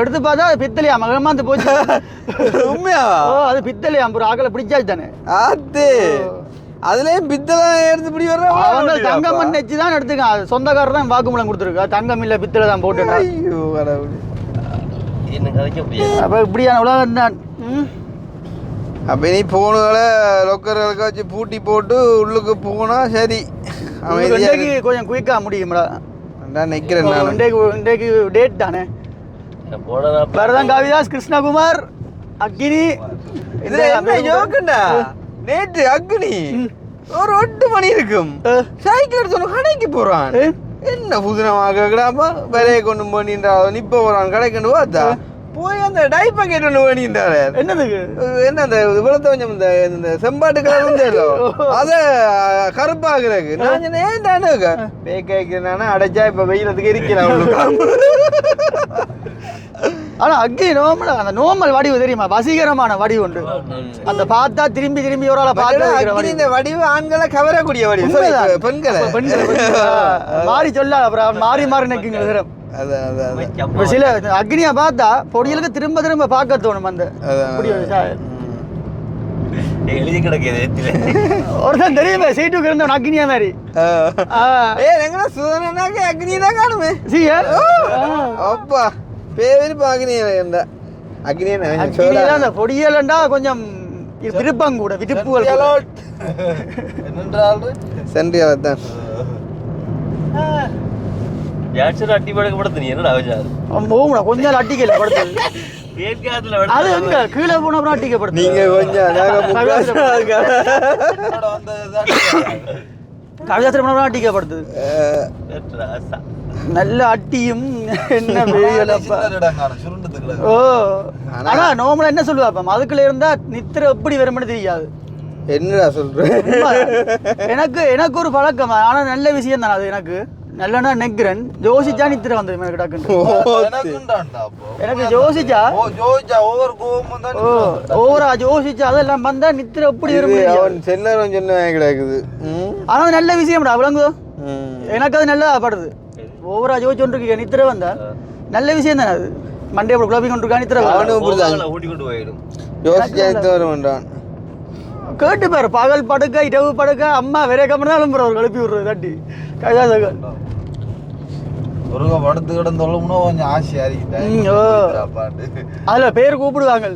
எடுத்து பார்த்தா பித்தளையா மகமாந்து போச்சு. உண்மையாவா? அது பித்தளையா அப்புறம் ஆக்களை பிடிச்சாச்சு தானே. அதுலயும் பித்தளை எடுத்து பிடி வர்ற அவங்க தங்கம் மண் வச்சு தான் எடுத்துக்கான். சொந்தக்காரர் தான் வாக்குமூலம் கொடுத்துருக்கா. தங்கம் இல்லை பித்தளை தான் போட்டு. ஐயோ கடவுளே. அப்போ இப்படியான உலகம் தான். அப்போ நீ போனுகளை லொக்கர்களுக்கு வச்சு பூட்டி போட்டு உள்ளுக்கு போனா சரி. இன்றைக்கு கொஞ்சம் குயிக்காக முடியும்டா. நிற்கிறேன் நான். இன்றைக்கு டேட் தானே. வேறதான் கவிதாஸ் கிருஷ்ணகுமார் அக்னி. நேற்று அக்னி ஒரு 8 மணி இருக்கும். சைக்கிள் எடுத்து கடைக்கு போறான். என்ன புதுனமாகப்பா விலையை கொண்டு போனின்றா நிப்ப போறான் கடைக்கு பார்த்தா போய் அந்த டை பாக்கெட் ஒன்று வேணின்றாரு. என்னதுக்கு என்ன அந்த இவ்வளவு கொஞ்சம் இந்த செம்பாட்டு கலர் வந்து அதை கருப்பாக்குறதுக்கு நான் ஏன்டானு பேக்காய்க்கிறேன். அடைச்சா இப்ப வெயிலத்துக்கு இருக்கிறேன். ஆனா அக்னி நோமல் அந்த நோமல் வடிவு தெரியுமா? வசீகரமான வடிவு உண்டு. அந்த பார்த்தா திரும்பி திரும்பி ஒரு ஆளை பார்த்து இந்த வடிவு ஆண்களை கவரக்கூடிய வடிவு. பெண்களை மாறி சொல்ல அப்புறம் மாறி மாறி நிற்குங்க. சில அக்னியை பார்த்தா பொடியலுக்கு திரும்ப திரும்ப பார்க்க தோணும். அந்த எழுதி கிடக்குது ஒருத்தன் தெரியுமே சீட்டுக்கு இருந்தவன் அக்னியா மாதிரி. சுதனாக்க அக்னிதான் காணுமே. அப்பா பேரு அக்னியா அக்னியா பொடியலண்டா கொஞ்சம் விருப்பம் கூட விருப்புகள் சென்றியால்தான் அட்டி படுக்கப்படுத்து. நீ என்னடா கொஞ்சம் அட்டிக்கல படுத்து. அது எங்க கீழே போன அட்டிக்கப்படுத்து. நீங்க கொஞ்சம் கவிதாசிரம் அட்டிக்கப்படுத்து. நல்ல அட்டியும் என்ன ஓ. ஆனா நோமலா என்ன சொல்லுவாப்பா அதுக்குள்ள இருந்தா நித்திர எப்படி வரும்னு தெரியாது. என்னடா சொல்ற? எனக்கு ஒரு பழக்கம். ஆனா நல்ல விஷயம் தானே அது. எனக்கு நல்லனா நெக்ரன் ஜோசிச்சா நித்திர வந்து எனக்கு டக்குன்னு எனக்கு ஜோசிச்சா ஓவரா ஜோசிச்சா அதெல்லாம் வந்தா நித்திர எப்படி வரும். செல்லரும் சொன்ன கிடக்குது. ஆனா நல்ல விஷயம்டா விளங்குதோ. எனக்கு அது நல்லா படுது. ஓவரா ஜோதிச்சு நித்திர வந்தா நல்ல விஷயம் தானே அது மண்டே அப்படி குழப்பி கொண்டு இருக்கான்னு இத்தனை அவனும் இப்படிதான் ஊட்டி கொண்டு போயிடும் யோசிச்சு வருவான். கேட்டு பாரு பகல் படுக்க இரவு படுக்க அம்மா வேற கம்மி தான் எழும்புறவர் எழுப்பி விடுறது தட்டி கைதாசகன் ஒரு படத்து கிடந்தோம்னா கொஞ்சம் ஆசையா ஓ. இருக்கு அதில் பேர் கூப்பிடுவாங்க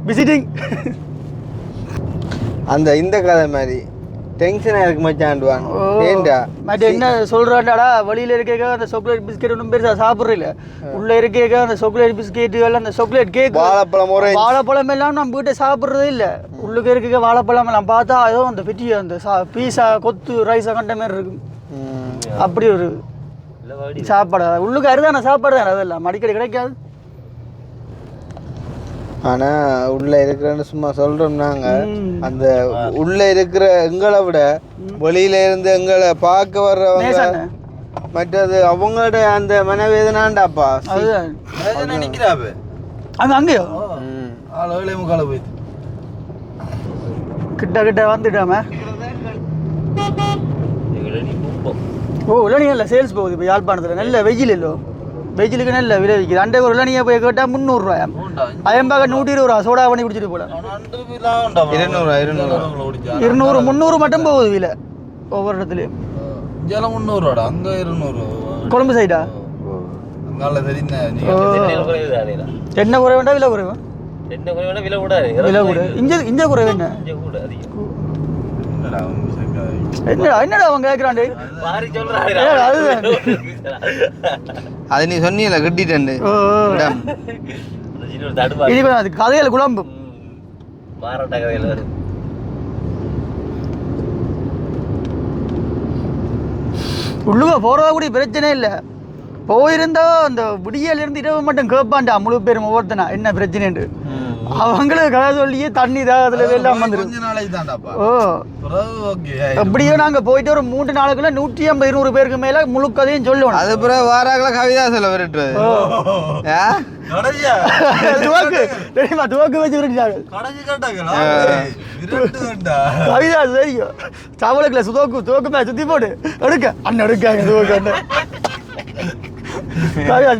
விசிட்டிங் அந்த இந்த கதை மாதிரி டென்ஷனாக இருக்கு மச்சாண்டுவான். ஏண்டா மற்ற என்ன சொல்கிறாண்டாடா வெளியில் இருக்க அந்த சாக்லேட் பிஸ்கெட் ஒன்றும் பெருசாக சாப்பிட்றல உள்ளே இருக்க அந்த சாக்லேட் பிஸ்கெட்டுகள் அந்த சாக்லேட் கேக் வாழைப்பழம் முறை வாழைப்பழம் எல்லாம் நம்ம வீட்டை சாப்பிட்றதே இல்லை உள்ளுக்கு இருக்க வாழைப்பழம் எல்லாம் பார்த்தா ஏதோ அந்த பெரிய அந்த பீஸா கொத்து ரைஸா கண்ட மாதிரி இருக்கும் அப்படி ஒரு சாப்பாடு உள்ளுக்கு அருதான சாப்பாடு தானே அதெல்லாம் அடிக்கடி கிடைக்காது. ஆனால் உள்ளே இருக்கிறன்னு சும்மா சொல்கிறோம் நாங்கள் அந்த உள்ளே இருக்கிற எங்களை விட வெளியில இருந்து எங்களை பார்க்க வர்றவங்க மற்றது அவங்களோட அந்த மனவேதனாண்டாப்பா அதுதான் நிக்கிறாப்ப அங்கே அங்கேயோ ஆளே முக்கால போயிட்டு கிட்ட கிட்ட வந்துட்டாம ஓ இளநீ இல்லை சேல்ஸ் போகுது இப்போ யாழ்ப்பாணத்தில் நல்ல வெயில் இல்லோ வெயிலுக்கு நல்ல விலை விற்கிது அண்டை ஒரு இளநியை போய் கேட்டால் 300 ரூபாயா அயம்பாக 120 ரூபா சோடா பண்ணி குடிச்சிட்டு போல 200 300 மட்டும் போகுது விலை ஒவ்வொரு இடத்துலையும் 300 அங்க 200 கொழும்பு சைடா அங்கால தெரியுங்க என்ன குறை வேண்டாம் விலை குறைவா என்ன குறைவான விலை கூட விலை கூட இஞ்ச குறைவு என்ன கூட அதிகம் என்னடா அவன் கேட்குறாண்டு மாறி சொல்றாரு அதுதான் அது நீ சொன்னீங்களா கட்டிட்டேன் இது அது கதையில் குழம்பு மாறாட்ட கதையில் வருது உள்ளுவா போகிறதா கூட பிரச்சனை இல்லை போயிருந்தா அந்த விடியலிருந்து இரவு மட்டும் கேட்பான்டா முழு பேரும் ஒவ்வொருத்தனா என்ன பிரச்சனைண்டு அவங்களுக்கு கதை சொல்லியே தண்ணி தாகத்துல எல்லாம் வந்துடும் ஓ எப்படியோ நாங்க போயிட்டு ஒரு 3 நாளுக்குள்ள 150-200 பேருக்கு மேல முழு கதையும் சொல்லுவோம் அது பிறகு வாராங்கள கவிதா சொல்ல விரட்டுறது துவக்கு தெரியுமா துவக்கு வச்சு விரட்டினாங்க கவிதா சரியும் சவலுக்குல துவக்குமே சுத்தி போடு எடுக்க அண்ணன் எடுக்காங்க துவக்கு அண்ணன்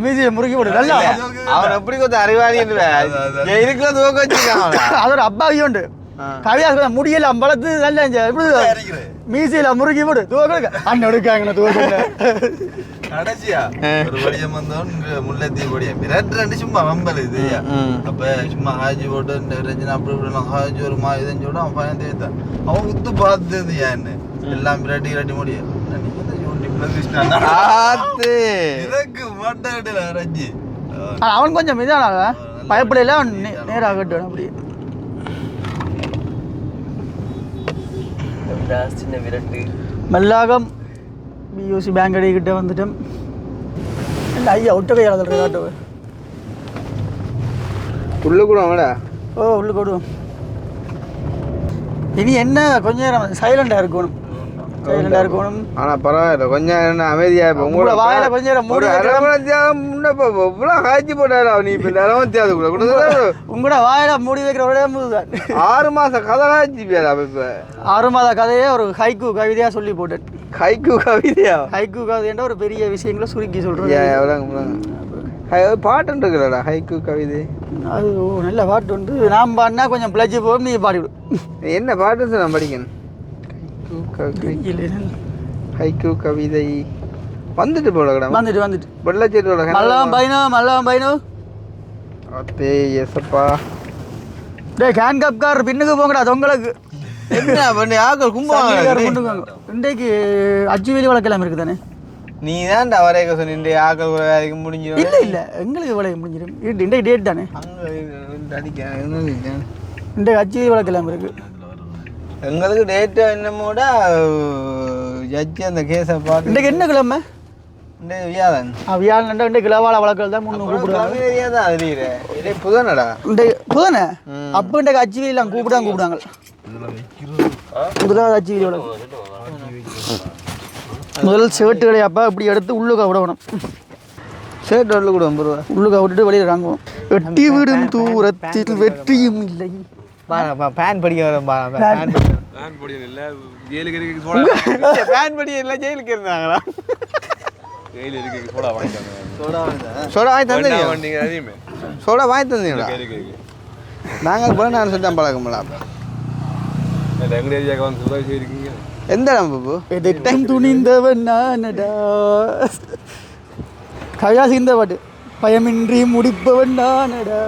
மீசியை முறுக்கி போடு நல்லா அவன் எப்படி கொஞ்சம் அறிவாளி இதுக்குள்ள துவக்க வச்சிருக்கான் அதோட அப்பாவி உண்டு கவிதா முடியல வளர்த்து நல்லா எப்படி மீசியில முறுக்கி போடு துவக்க அண்ணன் எடுக்காங்க துவக்க கடைசியா ஒரு படியம் வந்தோம் முல்லைத்தீவு படியம் ரெண்டு சும்மா வம்பல் இது அப்ப சும்மா ஹாஜி போட்டு ரஞ்சனா அப்படி இப்படி ஹாஜி ஒரு இதுன்னு சொல்லிட்டு அவன் பயன் தேய்த்தான் அவன் உத்து பார்த்தது ஏன்னு எல்லாம் விரட்டி முடியும் அவன் கொஞ்சம் இதான பயப்படையில அவன் நேராக கட்டுவான் அப்படி சின்ன விரட்டு மல்லாகம் பியூசி பேங்க் அடிக்கிட்ட வந்துட்டோம் இல்லை ஐயா ஒட்ட கையாள காட்டுவ உள்ள கூட அவடா ஓ உள்ளுக்கு விடுவோம் இனி என்ன கொஞ்சம் நேரம் சைலண்டாக இருக்கணும் ஆனால் பரவாயில்ல கொஞ்சம் என்ன அமைதியாக இப்போ உங்களோட வாயில கொஞ்சம் நேரம் மூடி இவ்வளோ காய்ச்சி போட்டாரா நீ இப்போ அரவத்தியாது கூட கூட உங்களோட வாயில மூடி வைக்கிற ஒரே தான் 6 மாதம் கதை காய்ச்சி பேரா இப்போ 6 மாத கதையே ஒரு ஹைக்கூ கவிதையாக சொல்லி போட்டேன் ஹைக்கூ கவிதையா ஹைக்கூ கவிதைன்ற ஒரு பெரிய விஷயங்களை சுருக்கி சொல்கிறேன் பாட்டு இருக்குல்லடா ஹைக்கூ கவிதை அது நல்ல பாட்டு உண்டு நாம் பாடினா கொஞ்சம் பிழைச்சி போகும் நீங்கள் பாடிவிடும் என்ன பாட்டு நான் படிக்கணும் ஹைக்கூ கவிதை வந்துட்டு போலடா வந்துட்டு வெள்ளச்சேரி மல்லாம் பைனோ அத்தே எசப்பா டே கேன் கப்கார் பின்னுக்கு போங்கடா தொங்கலுக்கு என்ன பண்ணி ஆக்கள் கும்புவாங்க இன்றைக்கு அச்சுவேலி வழக்கெல்லாம் இருக்குது தானே நீ தான்டா வரைக்க சொன்ன ஆக்கள் வேலைக்கு முடிஞ்சிடும் இல்லை எங்களுக்கு வேலைக்கு முடிஞ்சிடும் இன்றைக்கு டேட் தானே அங்கே அடிக்க இன்றைக்கு அச்சுவேலி வழக்கெல்லாம் இருக்குது எங்களுக்கு டேட்டு என்னமோட ஜட்ஜி அந்த கேஸை பார்த்து இன்றைக்கு என்ன கிழமை இன்றைக்கு வியாழன் வியாழன் இன்றைக்கு கிளவாள வழக்கல் தான் முன்னு கூப்பிடுவாங்க தான் அது புதனடா இன்றைக்கு புதனே அப்போ இன்றைக்கு அச்சுவேலிலாம் கூப்பிடுவாங்க முதலாவது அச்சுவேலி வழக்கு முதல் ஷர்ட்டுகளை அப்பா இப்படி எடுத்து உள்ளுக்கா விடணும் ஷர்ட் உள்ள கூட 50 ரூபா உள்ளுக்கா விட்டுட்டு வெளியில் வாங்குவோம் வெட்டி விடும் தூரத்தில் வெற்றியும் இல்லை பேன் படிக்க வரும் பேன் படிக்க இல்லை ஜெயிலுக்கு இருந்தாங்களா டெய்லி இருக்கு சோடா வாங்கிட்டாங்க. சோடா வாங்கி தந்தீங்க வண்டிங்க அதையுமே சோடா வாங்கி தந்தீங்களா இருக்கு. நாங்கள் போய் நான் சுத்தம் பழக்கமில்ல எங்க ஏரியாவுக்கு வந்து சுதா இருக்கீங்க. எந்த இடம் பாபு எதிர்த்தம் துணிந்தவன் நானடா கவிதாசி இந்த பாட்டு பயமின்றி முடிப்பவன் நானடா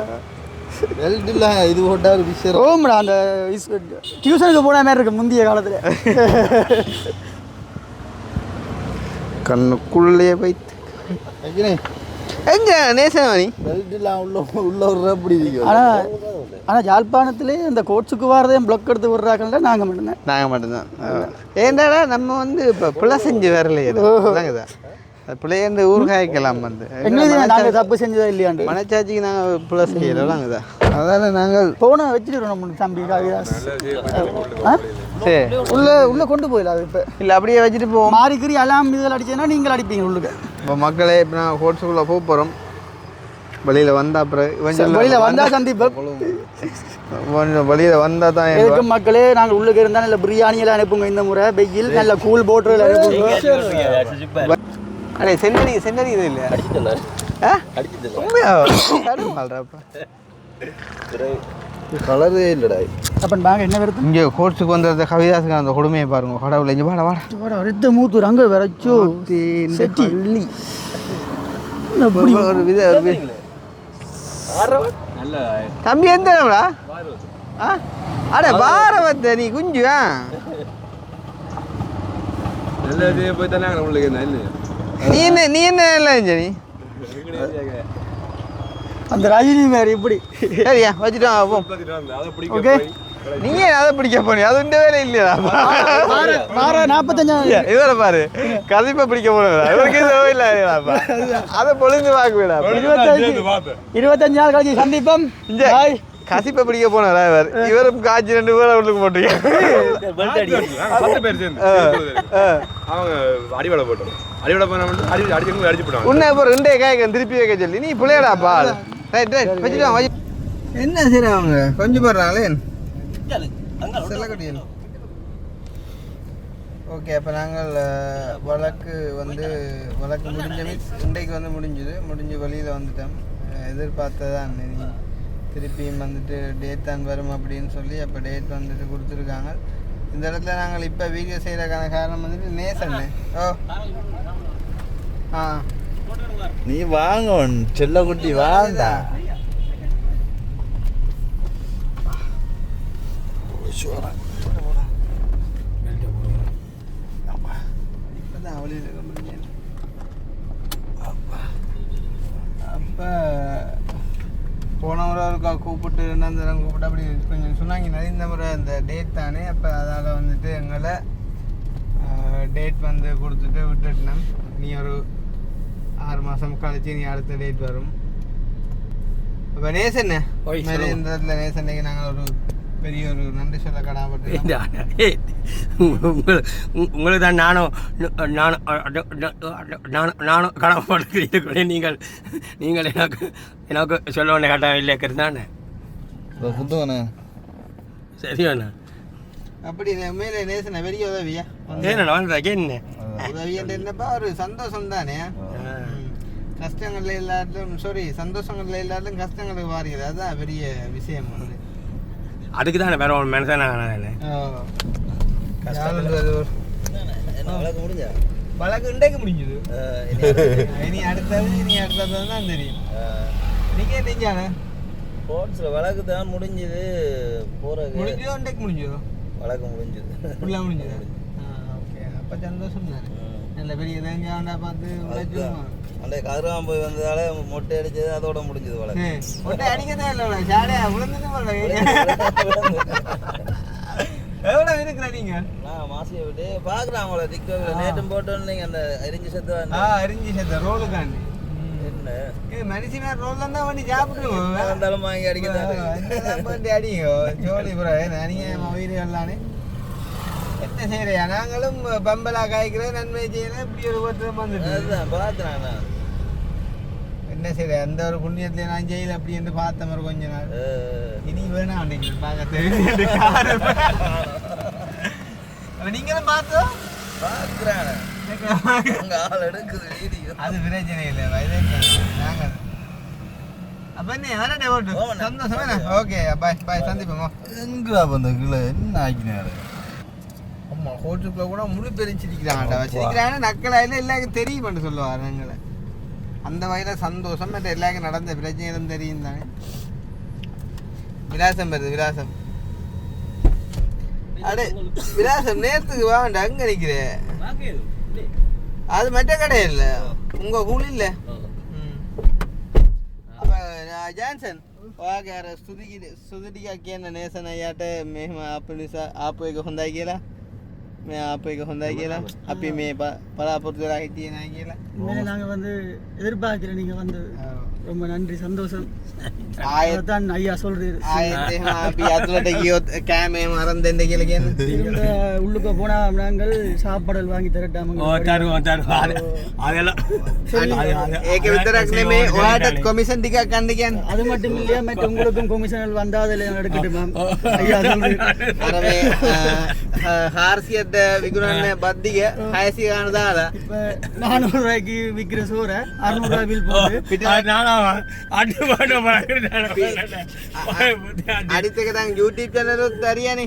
பெல்ட் இல்ல இது போட்டா ஒரு விஷயம். ஓம்டா அந்த டியூஷனுக்கு போன மாதிரி இருக்கு முந்தைய காலத்துல கண்ணுக்குள்ளே வைத்து எங்க நேசவாணி பெல்ட் எல்லாம் உள்ள ஒரு அப்படி இருக்கு. ஆனால் யாழ்ப்பாணத்திலே இந்த கோட்ஸுக்கு வரதையும் பிளாக் எடுத்து விடுறாங்கல்ல நாங்கள் மட்டும்தான். நாங்கள் மட்டும்தான் ஏண்டாடா நம்ம வந்து இப்போ பிள்ளை செஞ்சு வரலையே தாங்கதான் பிள்ளைய ஊறுகாய்க்கலாம் வந்து எங்களுக்கு நாங்கள் தப்பு செஞ்சதா இல்லையாண்டு மனச்சாட்சிக்கு நாங்கள் பிள்ளை செய்யலாங்குதா அதனால் நாங்கள் போன வச்சுட்டு நம்ம தம்பி காவிதாஸ் சரி உள்ள கொண்டு போயிடலாம் அது இப்போ இல்லை அப்படியே வச்சுட்டு போவோம். மாறிக்கறி அலாம் இதுகள் அடிச்சேன்னா நீங்கள் அடிப்பீங்க உள்ளுக்கு. இப்போ மக்களே இப்போ நான் கோட்ஸுக்குள்ளே போக போகிறோம். வெளியில் வந்தால் அப்புறம் வெளியில் வந்தால் சந்திப்போம். கொஞ்சம் வெளியில் வந்தால் தான் இருக்கும் மக்களே. நாங்கள் உள்ளுக்கு இருந்தால் நல்ல பிரியாணி எல்லாம் அனுப்புங்க. இந்த முறை வெயில் நல்ல கூல் போட்டுகள் அனுப்புங்க. அடே சென்னடி இது இல்லையா கலரே இல்லடா. அப்போ நாங்கள் என்ன வருது இங்கே கோட்ஸுக்கு வந்த கவிதாசுக்கு அந்த கொடுமையை பாருங்க. கடவுள் இங்கே வாடா வாடா அடுத்த மூத்தூர் அங்கே வரைச்சோ செட்டி ஒரு வித தம்பி எந்த இடம்டா? அட பாரவத்தை நீ குஞ்சு நல்ல போய் தானே உங்களுக்கு நல்ல நீ என்ன எல்லாம் நீ அந்த ரஜினி வேறு இப்படி சரியா வச்சுட்டு ஓகே. நீங்க அதை பிடிக்க போனீங்க அது இந்த வேலை இல்லையா? 45 இவரை பாரு கதிப்பை பிடிக்க போனதா இவருக்கு இல்லை அதை பொழுது பார்க்கவிடா. 25 நாள் கழிச்சு சந்திப்போம். கசிப்பை பிடிக்க போனதா இவரும் காய்ச்சி 2 பேரை உள்ளுக்கு போட்டீங்க. 10 பேர் சேர்ந்து அவங்க அடிவடை போட்டோம். அடிவடை போன அடிச்சு போட்டாங்க. உன்னை இப்போ 2 காய்க்க திருப்பி வைக்க சொல்லி நீ பிள்ளையடா பால் ரைட் வச்சுட்டு என்ன சரி அவங்க கொஞ்சம் போடுறாங்களே செல்லக்கடியல். ஓகே அப்போ நாங்கள் வழக்கு முடிஞ்ச மீன்ஸ் இன்றைக்கு வந்து முடிஞ்சு வெளியில் வந்துட்டோம். எதிர்பார்த்ததான் நீ திருப்பியும் வந்துட்டு டேட் தான் வரும் அப்படின்னு சொல்லி அப்போ டேட் வந்துட்டு கொடுத்துருக்காங்க. இந்த இடத்துல நாங்கள் இப்போ வீடியோ செய்கிறதுக்கான காரணம் வந்துட்டு நேசன்னு நீ வாங்க செல்ல குட்டி வாங்கடா. இப்போதான் அவளில் இருக்க முடியும். அப்போ போன முறை ஒருக்கா கூப்பிட்டு 2ஆம் தரம் கூப்பிட்டு அப்படி கொஞ்சம் சொன்னாங்க. இந்த முறை இந்த டேட் தானே அப்போ அதால் வந்துட்டு எங்களை டேட் வந்து கொடுத்துட்டு விட்டுட்டோம். நீ ஒரு 6 மாதம் கழிச்சு நீ அடுத்த டேட் வரும். இப்போ நேசன் மேலே இந்த இடத்துல நேசன்னைக்கு நாங்கள் ஒரு பெரிய ஒரு நன்றி சொல்ல கடமைப்பட்டு உங்களுக்கு தான் நானும் கடமைப்பட்டு நீங்கள் எனக்கு சொல்ல வேண்டிய கட்டாயம் இல்லை தானே புத்தவண்ணே சரியாண்ணா. அப்படி மேலே நேசனை பெரிய உதவியா ஏண்ணா வந்தா என்ன உதவி என்னப்பா ஒரு சந்தோஷம் தானே. கஷ்டங்கள்ல எல்லாத்தும் சந்தோஷங்கள்ல எல்லாத்தும் கஷ்டங்களுக்கு வாரியாது. அதுதான் பெரிய விஷயம் வந்து அதுக்கு தானே வேற ஒரு மனுஷன் வழக்கு இன்றைக்கு முடிஞ்சுது. இனி அடுத்தது தான் தெரியும். நீங்க நெஞ்சானே வழக்கு தான் முடிஞ்சது முடிஞ்சதோ இன்றைக்கு முடிஞ்சதோ வழக்கு முடிஞ்சது ஃபுல்லாக முடிஞ்சது. ஓகே அப்போ சந்தோஷம் தானே. நல்ல பெரிய தேங்காண்டா பார்த்து உழைச்சுமா அந்த கதிராம போய் வந்ததால மொட்டை அடிச்சது அதோட முடிஞ்சது வழக்கு. மொட்டை அடிக்கதான் இல்லை சாடையா விழுந்துட்டு எவ்வளோ இருக்கிற நீங்க? நான் மாசியை விட்டு பார்க்குறேன் அவங்கள டிக்டாக்ல நேற்றும் போட்டோன்னு அந்த அரிஞ்சு செத்து அரிஞ்சு செத்த ரோலுக்காண்டி என்ன மனுஷன் ரோல் தான் பண்ணி சாப்பிட்டுருவோம். இருந்தாலும் வாங்கி அடிக்கிறாங்க அடிங்கோ ஜோலி ப்ரோ நீங்கள் உயிர் எல்லானே என்ன செய்யறையா? நாங்களும் பம்பலா காய்க்கிற நன்மை செய்யற இப்படி ஒரு பத்திரம் வந்துட்டு அதுதான் பார்க்குறேன் நான். என்ன செய்ய அந்த ஒரு புண்ணியத்துல நான் ஜெயில அப்படி என்று பார்த்த மாதிரி கொஞ்ச நாள் இனி வேணாம் அன்னைக்கு பார்க்க நீங்களும் பார்த்தோம் பார்க்குறேன். ஆள் எடுக்குது வீடியோ. அது பிரச்சனை இல்லை நாங்கள் அப்போ என்ன வரட்டே ஓட்டு சந்தோஷம். ஓகே பாய் பாய் சந்திப்போம். எங்கடா அந்த கிலோ என்ன ஆக்கினாரு? ஆமா ஹோட்டலுக்குள்ள கூட முழு பெருச்சிருக்கிறாங்கடா வச்சிருக்கிறாங்க நக்கலாயில் எல்லாருக்கும் தெரியும்னு சொல்லுவார் எங்களை. அந்த வகையில் சந்தோஷம் மற்ற எல்லாருக்கும் நடந்த பிரச்சனைகளும் தெரியும் தானே. விலாசம் வருது விலாசம். அடே விலாசம் நேரத்துக்கு வாங்கண்டா அங்கே நிற்கிறேன். அது மற்ற கடை இல்லை உங்கள் கூலி இல்லை. அப்போ ஜான்சன் ओके यार स्तुति का क्या नेशन है यार मैं आपने आप एक होंदा गेला मैं आप एक होंदा गेला அப்பி மே பராபுரத்துல ஆகிட்டே நான் गेला உண்மையிலே நாங்க வந்து எதிர்பார்க்கிறோம் நீங்க வந்து ரொம்ப நன்றி சந்தோஷம். ஆயத்தான் ஐயா சொல்றாரு ஆயத்தே அப்பி அதுலட்ட கியோ கேமே மறந்தெண்ட கேல கேன் இந்த உள்ளுக்கு போனா நாங்கள் சாப்பாடுகள் வாங்கி தரட்டாமங்க. ஓ தருவோம் அதெல்லாம் ඒක විතරක් නෙමේ ඔයාට කොමිෂන් ටිකක් ගන්න කියන්නේ. அது மட்டும் இல்லையா மற்ற உங்களுக்கும் கொமிஷனல் வந்தா அதுல எடுக்கட்டு மேம் ஐயா சொல்றாரு. අර මේ 400ට විකුණන්නේ බද්දික 600 ගන්න දාලා இப்ப 400 ரூபாய்க்கு விக்கிற சோற 600 ரூபாய் பில் போட்டு நானா அடி பாடு අනිත් එක දැන් YouTube channel උත් හරියනේ.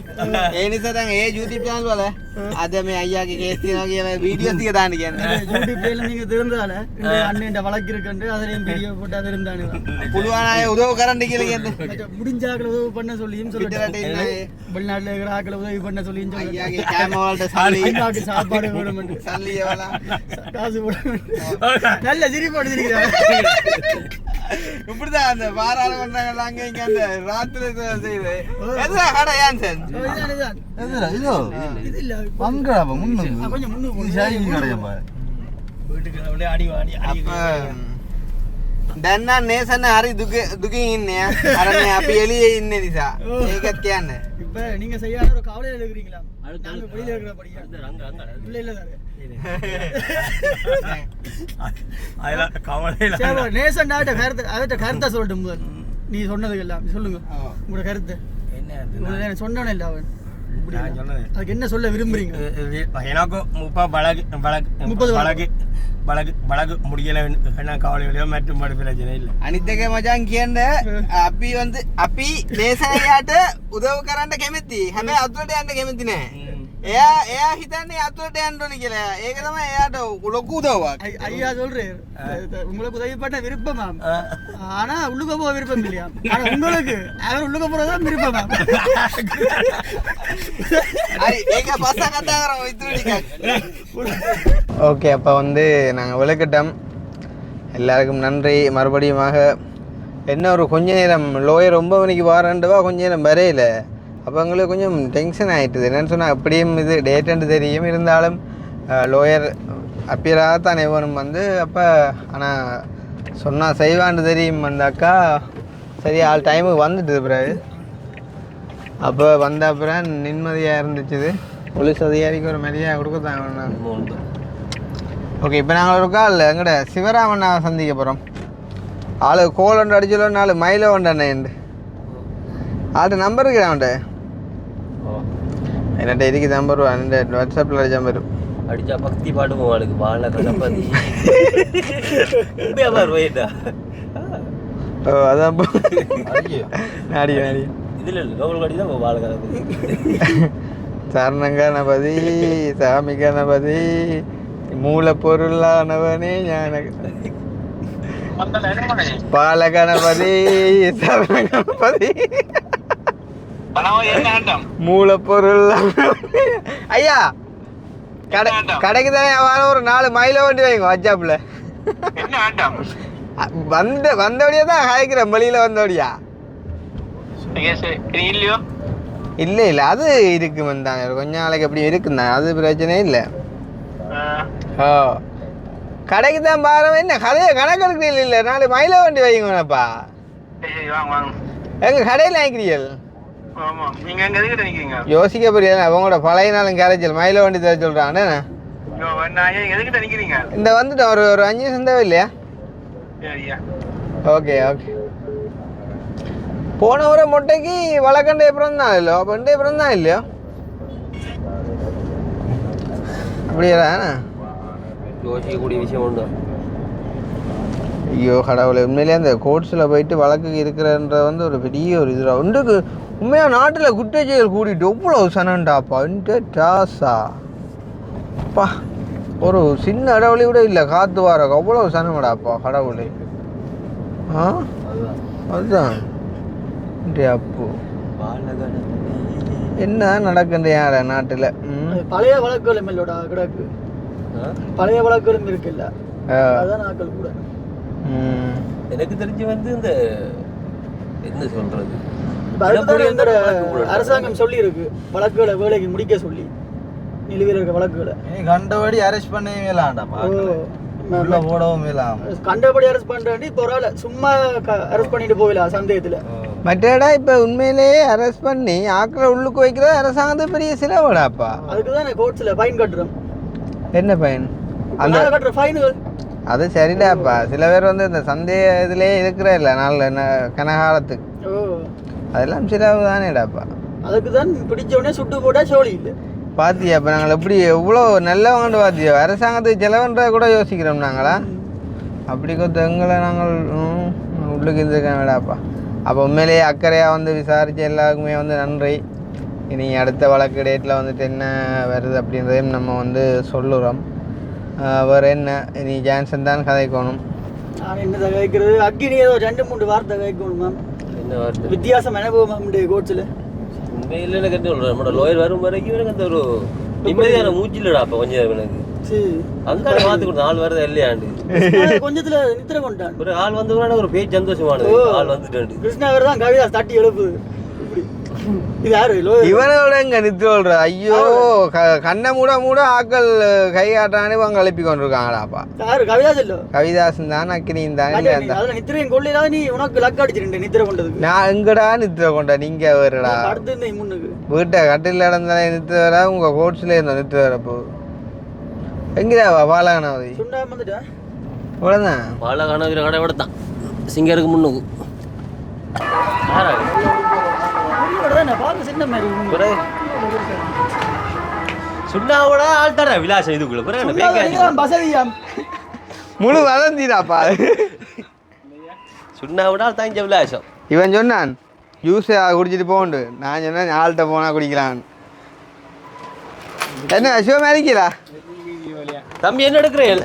ඒ නිසා දැන් ඒ YouTube channel වල අද මේ අයියාගේ කේස් තියනවා කියලා වීඩියෝ ටික දාන්න කියන්නේ. யூடியூப்ல நீங்க திறந்தால இந்த அண்ணன் வழக்கு இருக்குன்னு அதுலயும் வீடியோ போட்டு அது இருந்தானே පුළුවන් අය උදව් කරන්න කියලා කියන්නේ. முடிஞ்ச ஆக்களை உதவி பண்ண சொல்லியும் சொல்லிட்டு வெளிநாட்டுல இருக்கிற ஆக்களை உதவி பண்ண சொல்லியும் சொல்லி අයියාගේ කෑම වලට සල්ලි ஐயாவுக்கு சாப்பாடு வேணும் සල්ලි එවලා காசு போட நல்ல சிரிப்போடு இருக்கிறாங்க. இப்படிதான் அந்த வாரால வந்தாங்க அங்க இங்க அந்த ராத்திரி செய்யுது எதுடா கடை யான்சன் எதுடா இதோ இது இல்ல அங்கடா முன்னுக்கு கொஞ்சம் முன்னுக்கு இது ஷாயிங் கடையப்பா. வீட்டுக்கு அப்படியே அடி வாடி දැන් නම් නේසන්න හරි දුකින් ඉන්නේ අර මේ අපි එළියේ ඉන්නේ නිසා ඒකත් කියන්න. இப்ப நீங்க செய்யாத ஒரு கவலையில இருக்கிறீங்களா? நாங்க வெளியில இருக்கிற படியா இல்ல இல்ல சார் அதெல்லாம் கவலையில சரி நேசன் ஆட்ட கருத்து அவட்ட கருத்தை சொல்லட்டு முதல் நீ சொன்னதுக்கு எல்லாம் சொல்லுங்க உங்களோட கருத்து என்ன சொன்னவனே இல்ல அவன் நான் சொன்னது அதுக்கு என்ன சொல்ல விரும்புறீங்க? எனக்கு 30 வழக்கு முடியல கவலையிலையோ மற்றும் பிரச்சனை இல்லை. අනිත් එක මචං කියන්න අපි வந்து අපි නේසනයාට උදව් කරන්න කැමති. හැබැයි අතුලට යන්න කැමති නෑ. එයා හිතන්නේ අතුලට යන්න ඕනේ කියලා. ඒක තමයි එයාට ලොකු උදව්වක්. ஐயா சொல்றாரு உங்களுக்கு உதவி பண்ண விருப்பமா ஆனா உள்ளுக்க போக விருப்பம் இல்லையா? ஆனா உங்களுக்கு அவர் உள்ளுக்க போறதான் விருப்பமா? හරි ඒක පස්ස කතා කරමු ඉතුරු ටිකක්. ஓகே அப்போ வந்து நாங்கள் விளக்கிட்டோம். எல்லாருக்கும் நன்றி. மறுபடியுமாக என்ன ஒரு கொஞ்ச நேரம் லோயர் 9 மணிக்கு வாரண்டுவா கொஞ்ச நேரம் வரையில. அப்போ எங்களுக்கு கொஞ்சம் டென்ஷன் ஆகிட்டுது. என்னென்னு சொன்னால் அப்படியும் இது டேட்டுன்னு தெரியும் இருந்தாலும் லோயர் அப்பியராக தானே வேணும் வந்து. அப்போ ஆனால் சொன்னால் செய்வான்னு தெரியும் அந்த அக்கா. சரி ஆள் டைமுக்கு வந்துட்டுது பிறகு. அப்போ வந்த அப்புறம் நிம்மதியாக இருந்துச்சுது. போலீஸ் அதிகாரிக்கு ஒரு மரியாதை கொடுக்கத்தாங்க. ஓகே இப்போ நாங்கள் ஒரு கால் எங்கட சிவராமண்ணா சந்திக்க போகிறோம். ஆளு கோல் ஒன்று அடிச்சலோ 4 மைல ஒன்று அண்ணேண்டு ஆள்கிட்ட நம்பர் இருக்குதா அவன்கிட்ட? என்னட்ட இருக்குது நம்பர் என் வாட்ஸ்அப்பில் அடிச்சா வரும். அடிச்சா பக்தி பாடுவோம் அவளுக்கு வாழ கணபதி போயிட்டா. ஓ அதான் நாடி இதுல இல்லை லோக்கல் காடி தான் வாழ கணபதி. சரண கணபதி சாமி கணபதி மூலப்பொருளானவனே ஞான பால கணபதி சரண கணபதி மூலப்பொருள். ஐயா கடைக்கு தானே வாரம் ஒரு 4 மைல வண்டி வைங்க வாட்ஸ்அப்ல. வந்தபடியா தான் ஹாய்க்கிறேன் வெளியில வந்தபடியா இல்லை இல்லை அது இருக்கு வந்தாங்க கொஞ்ச நாளைக்கு அப்படி இருக்குண்ணா அது பிரச்சனை இல்லை. ஓ கடைக்கு தான் பாரம் என்ன கதையை கணக்கு இல்லை 4 மைல வண்டி வைங்கப்பா. எங்க கடையில் வாங்கிக்கிறீர்கள் யோசிக்க புரியல. அவங்களோட பழைய நாளும் கரைச்சல் மைல வண்டி தர சொல்றான். இந்த வந்துட்டோம் ஒரு 5 நிமிஷம் தேவை இல்லையா? Okay okay. போன முறை மொட்டைக்கு வழக்கண்டே பிறந்தான் இல்லையோ பண்டே பிறந்தான் இல்லையோ அப்படியா? யோசிக்கக்கூடிய விஷயம் உண்டு. ஐயோ கடவுளை, உண்மையிலேயே அந்த கோர்ட்ஸில் போயிட்டு வழக்கு இருக்கிறன்ற வந்து ஒரு பெரிய ஒரு இதில் ஒன்றுக்கு உண்மையாக நாட்டில் குற்றச்செயல் கூட்டிகிட்டு எவ்வளோ சனண்டாப்பா இந்த டாஸா அப்பா, ஒரு சின்ன இடவழி கூட இல்லை, காற்று வார அவ்வளோ சனமடாப்பா கடவுளை. ஆ அதுதான் அப்பு என்ன நடக்குது யார நாட்டில். பழைய வழக்குகள் மேலோட கிடக்கு, பழைய வழக்குகளும் இருக்குல்ல, அதான் நாட்கள் கூட. எனக்கு தெரிஞ்சு வந்து இந்த என்ன சொல்றது, அரசாங்கம் சொல்லி இருக்கு வழக்குகளை வேலைக்கு முடிக்க சொல்லி, நிலுவையில் இருக்க வழக்குகளை கண்டபடி அரெஸ்ட் பண்ணவே வேலாம்டாப்பா, உள்ள போடவும் வேலாம். கண்டபடி அரெஸ்ட் பண்றேன், இப்போ ஒரு ஆள் சும்மா அரெஸ்ட் பண்ணிட்டு போகலாம் சந்தேகத்துல. மற்றடா இப்போ உண்மையிலேயே அரெஸ்ட் பண்ணி ஆக்களை உள்ளுக்கு வைக்கிறது அரசாங்கத்துக்கு பெரிய செலவுடாப்பா. அதுக்கு தான் கோர்ட்ஸில் ஃபைன் கட்டுறோம். என்ன ஃபைன்? அந்த கட்டுற ஃபைனுகள் அது சரிடாப்பா. சில பேர் வந்து இந்த சந்தேக இதுலேயே இருக்கிற இல்லை நாள் என்ன கனகாலத்துக்கு, அதெல்லாம் செலவு தானேடாப்பா. அதுக்கு தான் பிடிச்ச சுட்டு போட்டால் சோழி இல்லை. பாத்தியா இப்போ நாங்கள் எப்படி எவ்வளோ நல்லவங்க பார்த்தியோ, அரசாங்கத்துக்கு செலவுன்றத கூட யோசிக்கிறோம் நாங்களா. அப்படி கொத்த எங்களை நாங்கள் உள்ளுக்கு இருந்திருக்க வேடாப்பா. அப்போ உண்மையிலேயே அக்கறையாக வந்து விசாரித்த எல்லாருக்குமே வந்து நன்றி. இனி அடுத்த வழக்கு டேட்டில் வந்துட்டு என்ன வருது அப்படின்றதையும் நம்ம வந்து சொல்லுறோம். வேறு என்ன, இனி ஜான்சன் தான் கதைக்கணும். நான் என்ன கதைக்கிறது, அக்கினி ஏதோ 2-3 வார்த்தை கதைக்கணும் மேம். என்ன வார்த்தை வித்தியாசம் அனுபவம் மேம் கோர்ட்ஸில். உண்மையில் எனக்கு நம்மளோட லோயர் வரும் வரைக்கும் எனக்கு அந்த ஒரு நிம்மதியான மூச்சில்லடா. அப்போ கொஞ்சம் எனக்கு அந்த பார்த்துக்கணும், ஆள் வரதா இல்லையாண்டு கொஞ்சத்துல நித்திர கொண்டான். ஒரு ஆள் வந்து ஒரு பேச்சு சந்தோஷமானது, ஆள் வந்துட்டு கிருஷ்ணாவர் தான் கவிதா தட்டி எழுப்புது. இது யாரு இவனோட இங்க நித்து சொல்ற, ஐயோ கண்ணை மூட மூட ஆக்கள் கை காட்டானே இவங்க எழுப்பி கொண்டிருக்காங்களாப்பா. யாரு கவிதா செல்லோ? கவிதாசன் தான், அக்கினியும் தான். அதுல நித்திரையும் கொள்ளையில நீ உனக்கு லக் அடிச்சிருந்த நித்திர கொண்டதுக்கு. நான் எங்கடா நித்திர கொண்ட, நீங்க வேறுடா அடுத்து இந்த முன்னுக்கு வீட்டை கட்டில இடந்தாலே நித்திர வர, உங்க கோட்ஸ்ல இருந்த நித்திர வரப்போ எங்கடாவா பாலகனாவதி சுண்டாம வந்துட்டா இவ்வளோதான். பாலகனாவதி கடை விட தான் சிங்கருக்கு முன்னுக்கு சுண்ணாவோட ஆள் தர விலாசம் இதுக்குள்ள முழு வதந்திடாப்பா. சுண்ணாவோட ஆள் தாங்க விலாசம். இவன் சொன்னான் ஜூஸை குடிச்சிட்டு போண்டு, நான் சொன்னேன் ஆள்கிட்ட போனால் குடிக்கலான்னு. என்ன சிவம் அறிக்கலா தம்பி என்ன எடுக்கிறேன்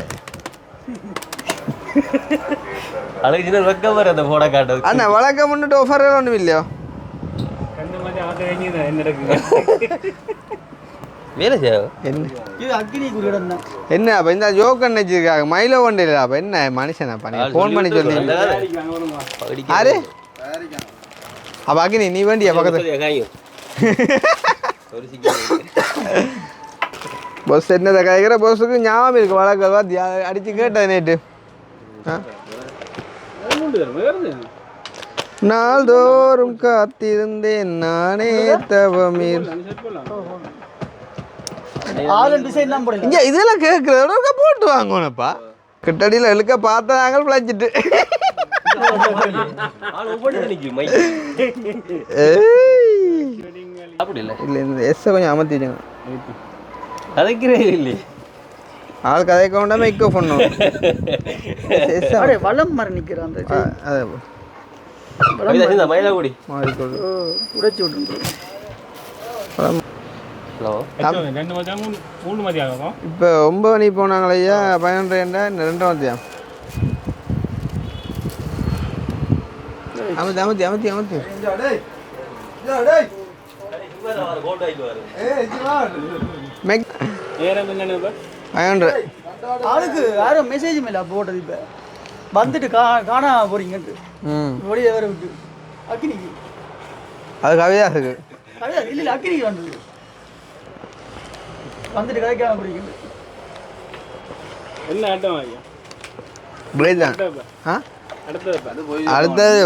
அழகு சின்ன வெக்கம் வர அந்த போட காட்டு அண்ணா வழக்கம் முன்னிட்டு ஆஃபர் ஒன்றும் இல்லையோ? வேலை செய்ய என்ன அப்போ இந்த ஜோக் நினைச்சிருக்காங்க மயிலோ ஒன்று இல்லை. அப்போ என்ன மனுஷனாப்பா, நீ ஃபோன் பண்ணி சொல்லி யாரு அப்போ அக்கினி நீ வேண்டிய பக்கத்து பஸ் என்னதை காய்க்கிற பஸ்ஸுக்கு ஞாபகம் இருக்கு வழக்கு அடித்து கேட்டது நேற்று. நாள்தோறும் காத்திருந்தேன் நானே தவமீர். இங்க இதெல்லாம் கேட்கறத போட்டு வாங்கணும்ப்பா. கிட்டடியில் இழுக்க பார்த்த நாங்கள் பிழைச்சிட்டு இல்லை இந்த எஸ்ஸை கொஞ்சம் அமர்த்திடுங்க. கதைக்கிறே இல்லையே ஆள் கதைக்க வேண்டாம இக்கோ பண்ணும். வளம் மர நிற்கிறான் மயிலாகுடி உடைச்சி விட்டு. இப்போ 9 மணி போனாங்களே ஐயா, 11 2 மத்தியம் அமர்த்தி அமர்த்தி அமர்த்தி அமர்த்தி ஆளுக்கு யாரும் மெசேஜ் மேல போட்டது இப்ப வந்துட்டு காணா போறீங்கன்ட்டு வெளியே வேற விட்டு அக்கினிக்கு அது கவிதாசுக்கு கவிதா இல்லை அக்கினிக்கு வந்தது வந்துட்டு கதைக்காம போறீங்க. என்ன ஆட்டம் ஐயா அடுத்தது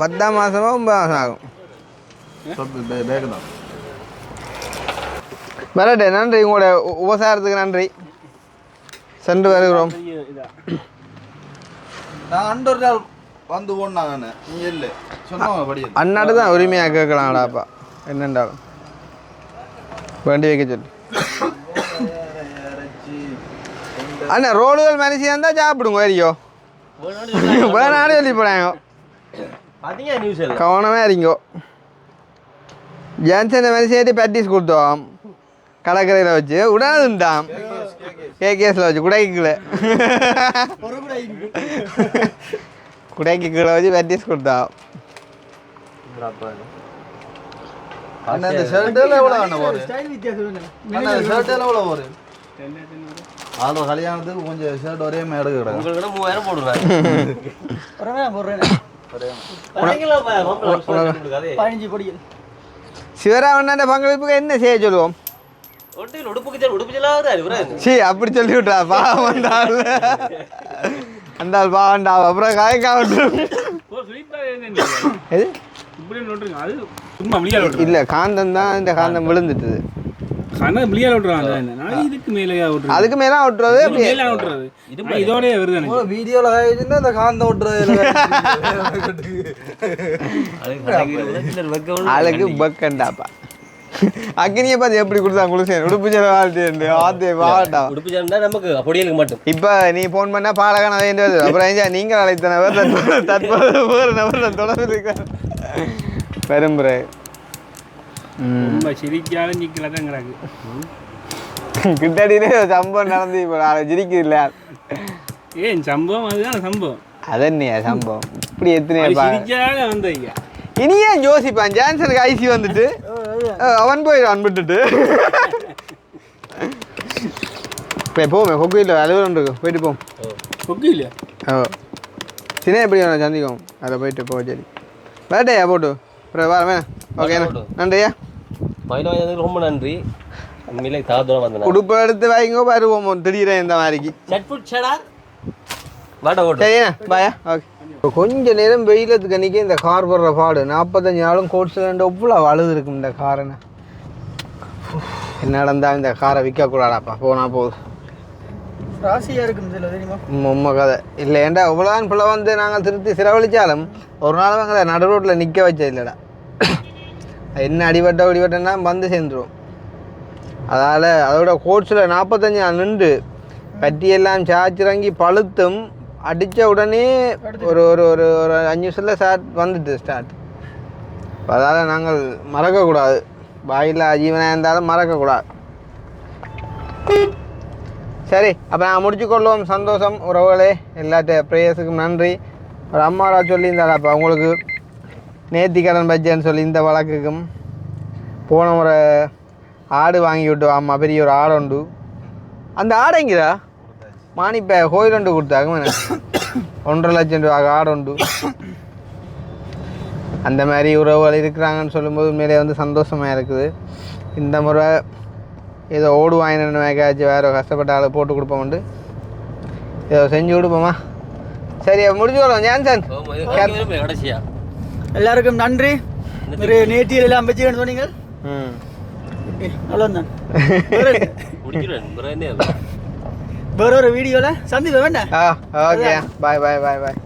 10ஆம் மாதமோ 9ஆம் மாதம் ஆகும். வரட்டே, நன்றி உங்களோட உபசாரத்துக்கு நன்றி. சென்று வருகிறோம். நான் அண்டொரு நாள் வந்து போனாங்க, நீ இல்லை சொன்னாங்க படி அண்ணாடு தான் உரிமையாக கேட்கலாம்டாப்பா, என்னென்றாலும் வேண்டி வைக்க சொல்லி. அண்ணா ரோடுகள் மனுஷன் இருந்தால் சாப்பிடுங்க வரியோ வேணாடு சொல்லி போனாங்க பாத்தீங்க நியூஸ் எல்லாம் கவனமாக இருங்கோ ஜான்சன் மனுஷன் ப்ராக்டிஸ் கொடுத்தோம் கடற்கரையில் வச்சு உடாதுண்டாம் கேகேஸில் வச்சு குடைக்குள்ள குடைக்கு கீழே வச்சு ப்ராக்டிஸ் கொடுத்தோம் அண்ணா இந்த ஷர்ட் எல்லாம் எவ்வளோ அண்ணா வரும் ஸ்டைல் வித்தியாசம் அண்ணா இந்த ஷர்ட் எல்லாம் எவ்வளோ வரும் ஆளோ கல்யாணத்துக்கு கொஞ்சம் ஷர்ட் ஒரே மாதிரி எடுக்கிறேன் உங்களுக்கு 3000 போடுவேன் போடுறேன் பழங்கலாம் மாப்பிள்ளை 15 கொடிகள் சிவராமண்ணாண்ட பங்களிப்புக்கு என்ன செய்ய சொல்லுவோம் ஒட்டில் உடுப்பு செல்லாத சி அப்படி சொல்லி விட்டா பாவம் அந்த ஆள் பாவண்டா அப்புறம் காய்க்காவட்டும் எது இல்லை காந்தம் தான் இந்த காந்தம் விழுந்துட்டுது அதுக்கு மேலே விட்டுறது இதோடய வருது வீடியோவில் ஆயிடுச்சுன்னா இந்த காந்தம் விட்டுறது ஆளுக்கு பக்கண்டாப்பா அக்னியை பார்த்து எப்படி கொடுத்தாங்க குளிசேன் உடுப்பு செல வாழ்த்து ஆத்தே வாட்டா உடுப்பு செல்லா நமக்கு அப்படியே மட்டும் இப்போ நீ ஃபோன் பண்ணா பாலகான வேண்டியது அப்புறம் ஏஞ்சா நீங்கள் அழைத்தனவர் தற்போது வேறு நபர் தொடர்பு பெரும்புரை ரொம்ப சிரிக்காலும் சிக்கல தான் கிடக்கு கிட்டடியிலே சம்பவம் நடந்து இப்போ நாளை சிரிக்குது இல்லையா ஏன் சம்பவம் அதுதான் சம்பவம் அதன்னையா சம்பவம் இப்படி எத்தனையா சிரிக்காத வந்த ஐயா இனியே யோசிப்பான் ஜான்சனுக்கு ஐசி வந்துட்டு அவன் போயிடான் விட்டுட்டு இப்போ போமே கொக்கையில் அலுவலம் இருக்கு போயிட்டு போம் கொக்கு இல்லையா ஓ சின்ன எப்படி வேணும் சந்திக்கும் அதில் போயிட்டு போ சரி வேட்டையா போட்டு அப்புறம் வர வேணாம் ஓகேண்ணா நன்றியா மயில வாங்கினதுக்கு ரொம்ப நன்றி உண்மையிலே தாதூரம் வந்தேன் உடுப்பு எடுத்து வாங்கிக்கோ வருவோம் திடீரென இந்த மாதிரிக்கு சட்புட் சடா வாட்ட ஓட்டு சரிண்ணா பாயா ஓகே இப்போ கொஞ்ச நேரம் வெயிலத்துக்கு அன்றைக்கி இந்த கார் போடுற பாடு 45 நாளும் கோட்ஸில் எவ்வளோ அழுது இருக்கும் இந்த காரனை என்ன நடந்தால் இந்த காரை விற்கக்கூடாதாப்பா போனால் போதும் ராசியாக இருக்கும் சில தெரியுமா உண்மை கதை இல்லை ஏன்டா இவ்வளோதான் பிள்ளை வந்து நாங்கள் திருத்தி செலவழித்தாலும் ஒரு நாள் எங்களை நடு ரோட்டில் நிற்க வச்சது இல்லைடா என்ன அடிபட்டன்னா வந்து சேர்ந்துடும் அதால் அதோட கோட்ஸில் 45 நாள் நின்று பட்டியெல்லாம் சாச்சிறங்கி பழுத்தும் அடித்த உடனே ஒரு ஒரு ஒரு ஒரு 5 நிமிஷத்தில் வந்துட்டு ஸ்டார்ட் அதால் நாங்கள் மறக்கக்கூடாது வாயில் ஜீவனாக இருந்தாலும் மறக்கக்கூடாது சரி அப்போ நான் முடிச்சுக்கொள்வோம் சந்தோஷம் உறவுகளே எல்லாத்த ப்ரேயர்ஸுக்கும் நன்றி ஒரு அம்மாடா சொல்லியிருந்தாள் அப்போ அவங்களுக்கு நேர்த்திக்கடன் பட்ஜெட்னு சொல்லி இந்த வழக்குக்கும் போன முறை ஆடு வாங்கி விட்டு அம்மா பெரிய ஒரு ஆடு உண்டு அந்த ஆடைங்கிறா மாணிப்ப கோயில் ஒன்று கொடுத்தாங்க 1.5 லட்சம் ரூபா ஆடு உண்டு அந்த மாதிரி உறவுகள் இருக்கிறாங்கன்னு சொல்லும்போது உண்மையிலே வந்து சந்தோஷமாக இருக்குது இந்த முறை ஏதோ ஓடு வாங்கினு மேக்காச்சும் வேறு கஷ்டப்பட்ட ஆளை போட்டு கொடுப்போம்ண்டு ஏதோ செஞ்சு கொடுப்போமா சரி முடிச்சு வரோம் ஜான்சன் கடைசியா எல்லாருக்கும் நன்றி ஒரு நேற்றியல் எல்லாம் வச்சுக்கன்னு சொன்னீங்க அவ்வளோதான் வேற ஒரு வீடியோவில் சந்திப்பேன் வேண்டாம் ஓகே பாய் பாய் பாய் பாய்